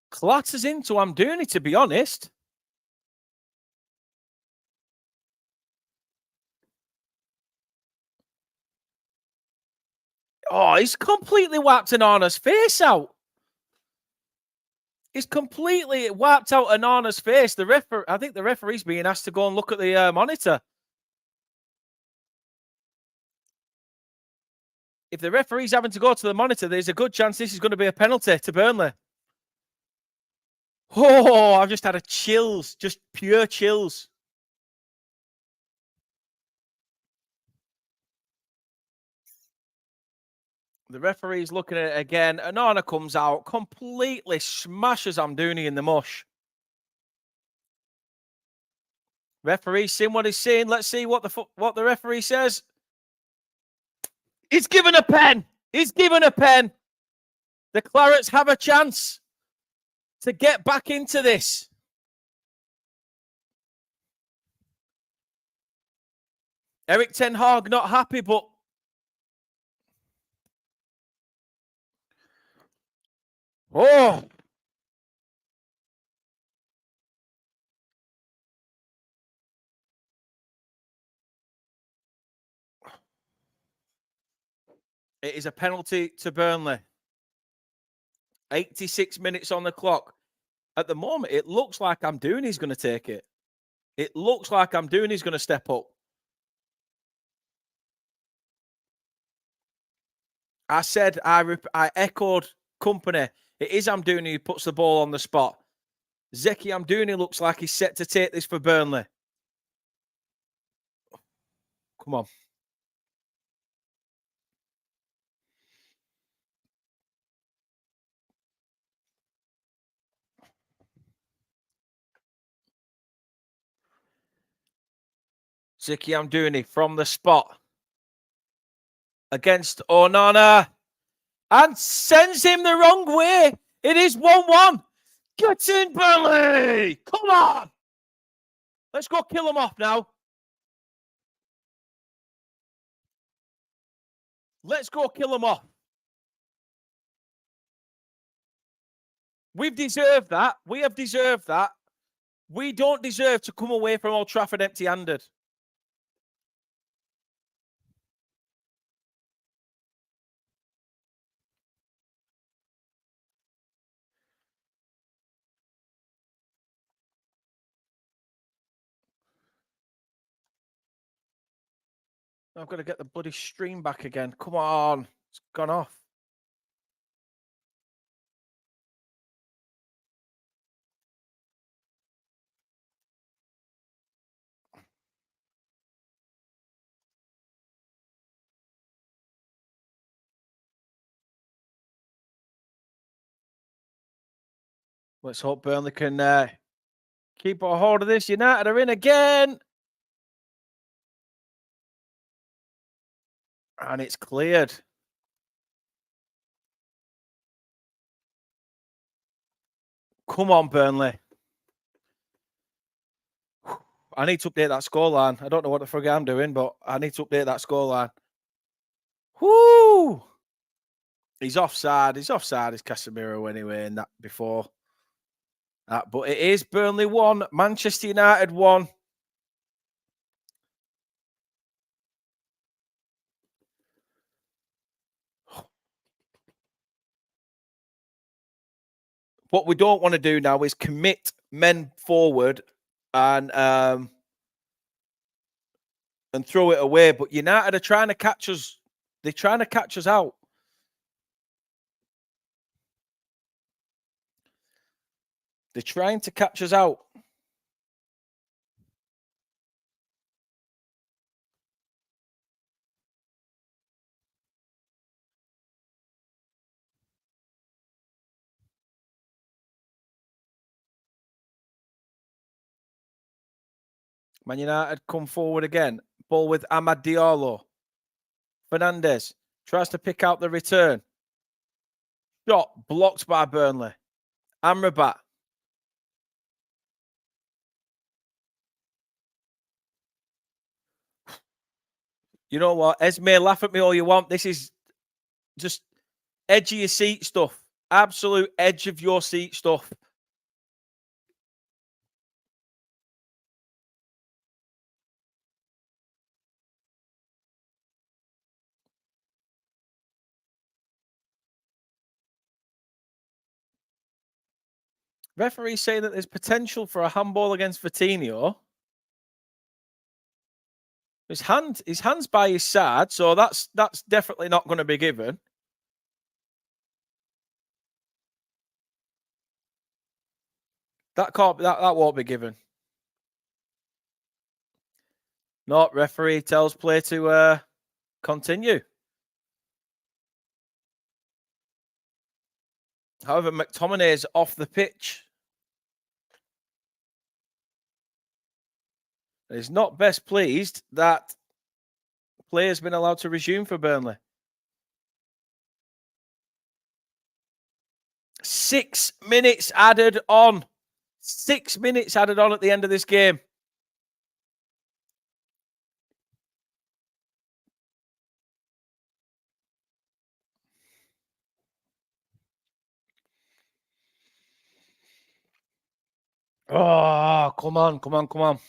clatters into Amdouni, to be honest. Oh, he's completely wiped Onana's face out. He's completely wiped out Onana's face. I think the referee's being asked to go and look at the monitor. If the referee's having to go to the monitor, there's a good chance this is going to be a penalty to Burnley. Oh, I've just had a chills, just pure chills. The referee's looking at it again. Onana comes out, completely smashes Amdouni in the mush. Referee's seen what he's seen. Let's see what the referee says. He's given a pen. He's given a pen. The Clarets have a chance to get back into this. Erik ten Hag not happy, but oh, it is a penalty to Burnley. 86 minutes on the clock. At the moment, it looks like Amdouni's going to take it. It looks like Amdouni's going to step up. I said, I echoed company. It is Amdouni who puts the ball on the spot. Zeki Amdouni looks like he's set to take this for Burnley. Come on. Zeki Amdouni from the spot against Onana and sends him the wrong way. It is 1-1. Get in, Burnley. Come on. Let's go kill him off now. Let's go kill him off. We've deserved that. We have deserved that. We don't deserve to come away from Old Trafford empty-handed. I've got to get the bloody stream back again. Come on. It's gone off. Let's hope Burnley can keep a hold of this. United are in again. And it's cleared. Come on, Burnley. I need to update that scoreline. I don't know what the frig I'm doing, but I need to update that scoreline. Whoo! He's offside. He's offside. It's Casemiro anyway, and that before that. But it is Burnley 1, Manchester United 1. What we don't want to do now is commit men forward and throw it away. But United are trying to catch us. They're trying to catch us out. They're trying to catch us out. Man United come forward again. Ball with Amad Diallo. Fernandez tries to pick out the return. Shot blocked by Burnley. Amrabat. You know what? Esme, laugh at me all you want. This is Just edge of your seat stuff. Absolute edge of your seat stuff. Referee saying that there's potential for a handball against Vitinho. His hand's by his side, so that's definitely not going to be given. That won't be given. No, referee tells play to continue. However, McTominay's off the pitch. He's not best pleased that play has been allowed to resume for Burnley. 6 minutes added on. 6 minutes added on at the end of this game. Oh, come on, come on, come on.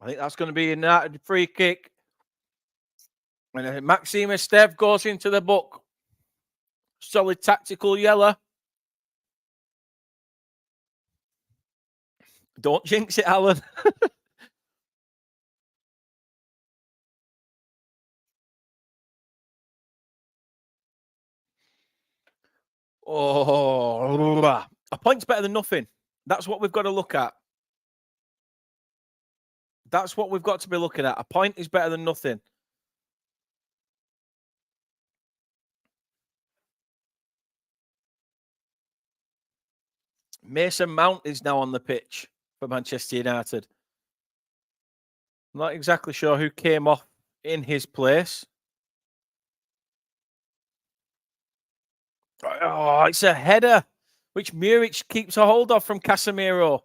I think that's going to be a United free kick. And Maxime Esteve goes into the book. Solid tactical yellow. Don't jinx it, Alan. Oh, a point's better than nothing. That's what we've got to look at. That's what we've got to be looking at. A point is better than nothing. Mason Mount is now on the pitch for Manchester United. I'm not exactly sure who came off in his place. Oh, it's a header, which Muric keeps a hold of from Casemiro.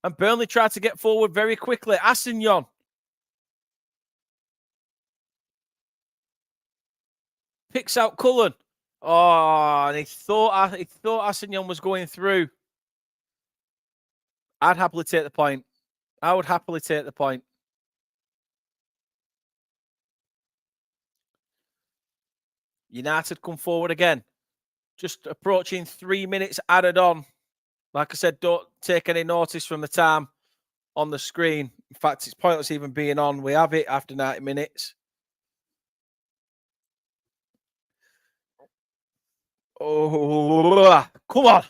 And Burnley tried to get forward very quickly. Assignon. Picks out Cullen. Oh, and he thought Assignon was going through. I'd happily take the point. I would happily take the point. United come forward again. Just approaching 3 minutes added on. Like I said, don't take any notice from the time on the screen. In fact, it's pointless even being on. We have it after 90 minutes. Oh, come on.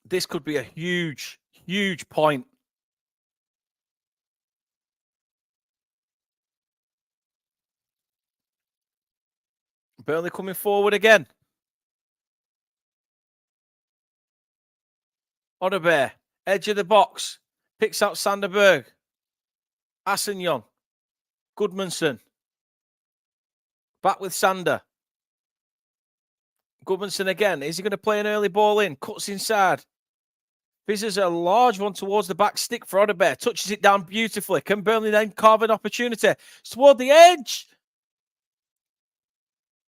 This could be a huge, huge point. Burnley coming forward again. Odebear, edge of the box. Picks out Sanderberg. Assignon. Goodmanson. Back with Sander. Goodmanson again. Is he going to play an early ball in? Cuts inside. Fizzes a large one towards the back stick for Odebear. Touches it down beautifully. Can Burnley then carve an opportunity? It's toward the edge.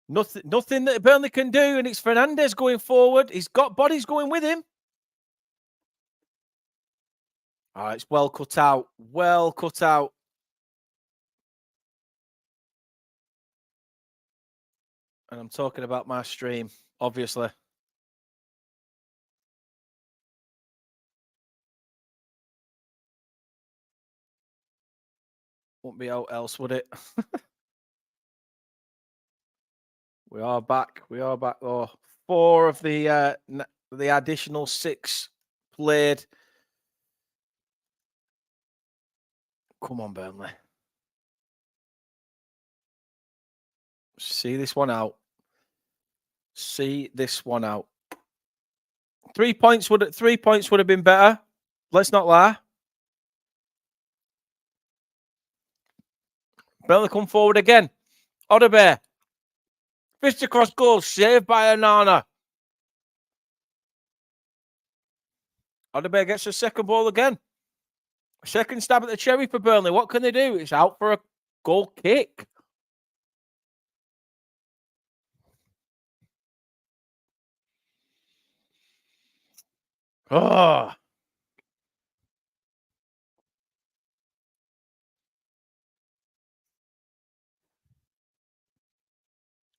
Nothing that Burnley can do, and it's Fernandez going forward. He's got bodies going with him. All right, it's well cut out. Well cut out. And I'm talking about my stream, obviously. Won't be out else, would it? We are back. We are back. Oh, 4 of the additional 6 played. Come on, Burnley. See this one out. See this one out. 3 points would have been better. Let's not lie. Burnley come forward again. Odebear. Fist across goal, saved by Anana. Odebear gets a second ball again. Second stab at the cherry for Burnley. What can they do? It's out for a goal kick. Oh.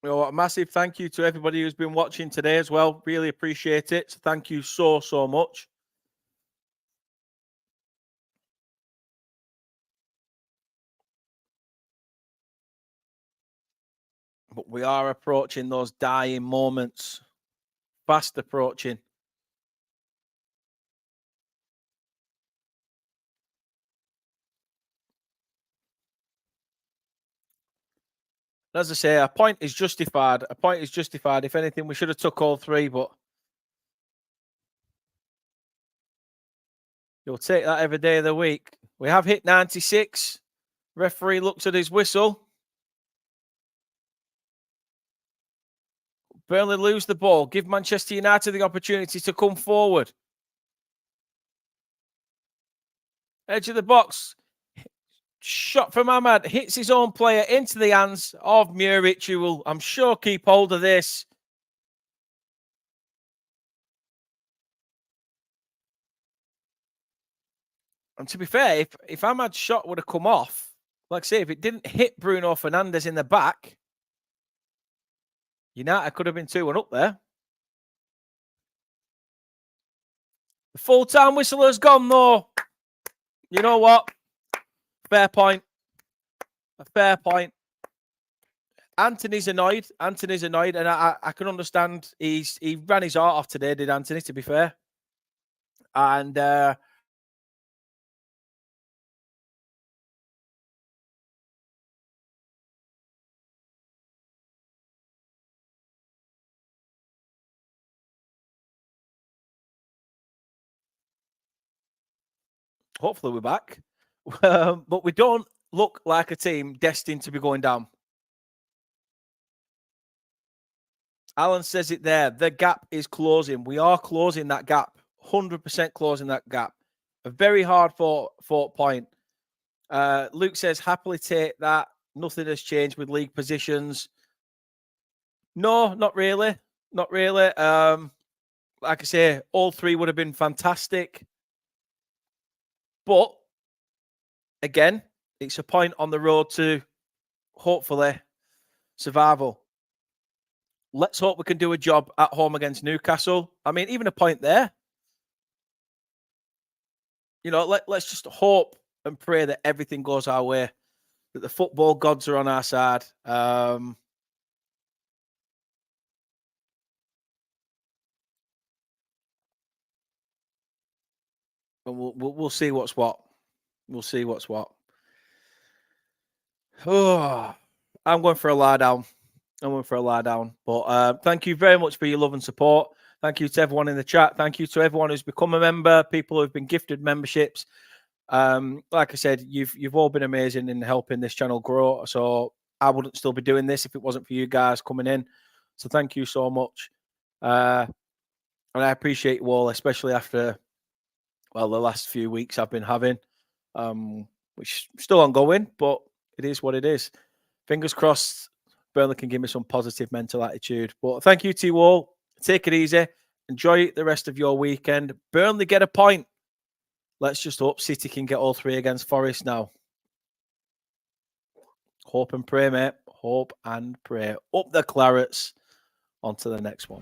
You know, a massive thank you to everybody who's been watching today as well. Really appreciate it. So thank you so much. But we are approaching those dying moments. Fast approaching. As I say, a point is justified. A point is justified. If anything, we should have took all three, but you'll take that every day of the week. We have hit 96. Referee looks at his whistle. Burnley lose the ball. Give Manchester United the opportunity to come forward. Edge of the box. Shot from Ahmad. Hits his own player into the hands of Muric, who will, I'm sure, keep hold of this. And to be fair, if Ahmad's shot would have come off, like I say, if it didn't hit Bruno Fernandes in the back, United could have been 2-1 up there. The full-time whistle has gone, though. You know what? Fair point. A fair point. Anthony's annoyed. Anthony's annoyed, and I can understand. He ran his heart off today, did Anthony, to be fair. And hopefully we're back. But we don't look like a team destined to be going down. Alan says it there. The gap is closing. We are closing that gap. 100% closing that gap. A very hard fought point. Luke says, happily take that. Nothing has changed with league positions. No, not really. Not really. Like I say, all three would have been fantastic. But, again, it's a point on the road to, hopefully, survival. Let's hope we can do a job at home against Newcastle. I mean, even a point there. You know, let's just hope and pray that everything goes our way, that the football gods are on our side. And we'll see what's what. We'll see what's what. Oh, I'm going for a lie down. But thank you very much for your love and support. Thank you to everyone in the chat. Thank you to everyone who's become a member, people who've been gifted memberships. Like I said, you've all been amazing in helping this channel grow. So I wouldn't still be doing this if it wasn't for you guys coming in. So thank you so much. And I appreciate you all, especially after, well, the last few weeks I've been having, which is still ongoing, but it is what it is. Fingers crossed Burnley can give me some positive mental attitude. But thank you to you all. Take it easy. Enjoy the rest of your weekend. Burnley get a point. Let's just hope City can get all three against Forest now. Hope and pray, mate. Hope and pray. Up the Clarets. On to the next one.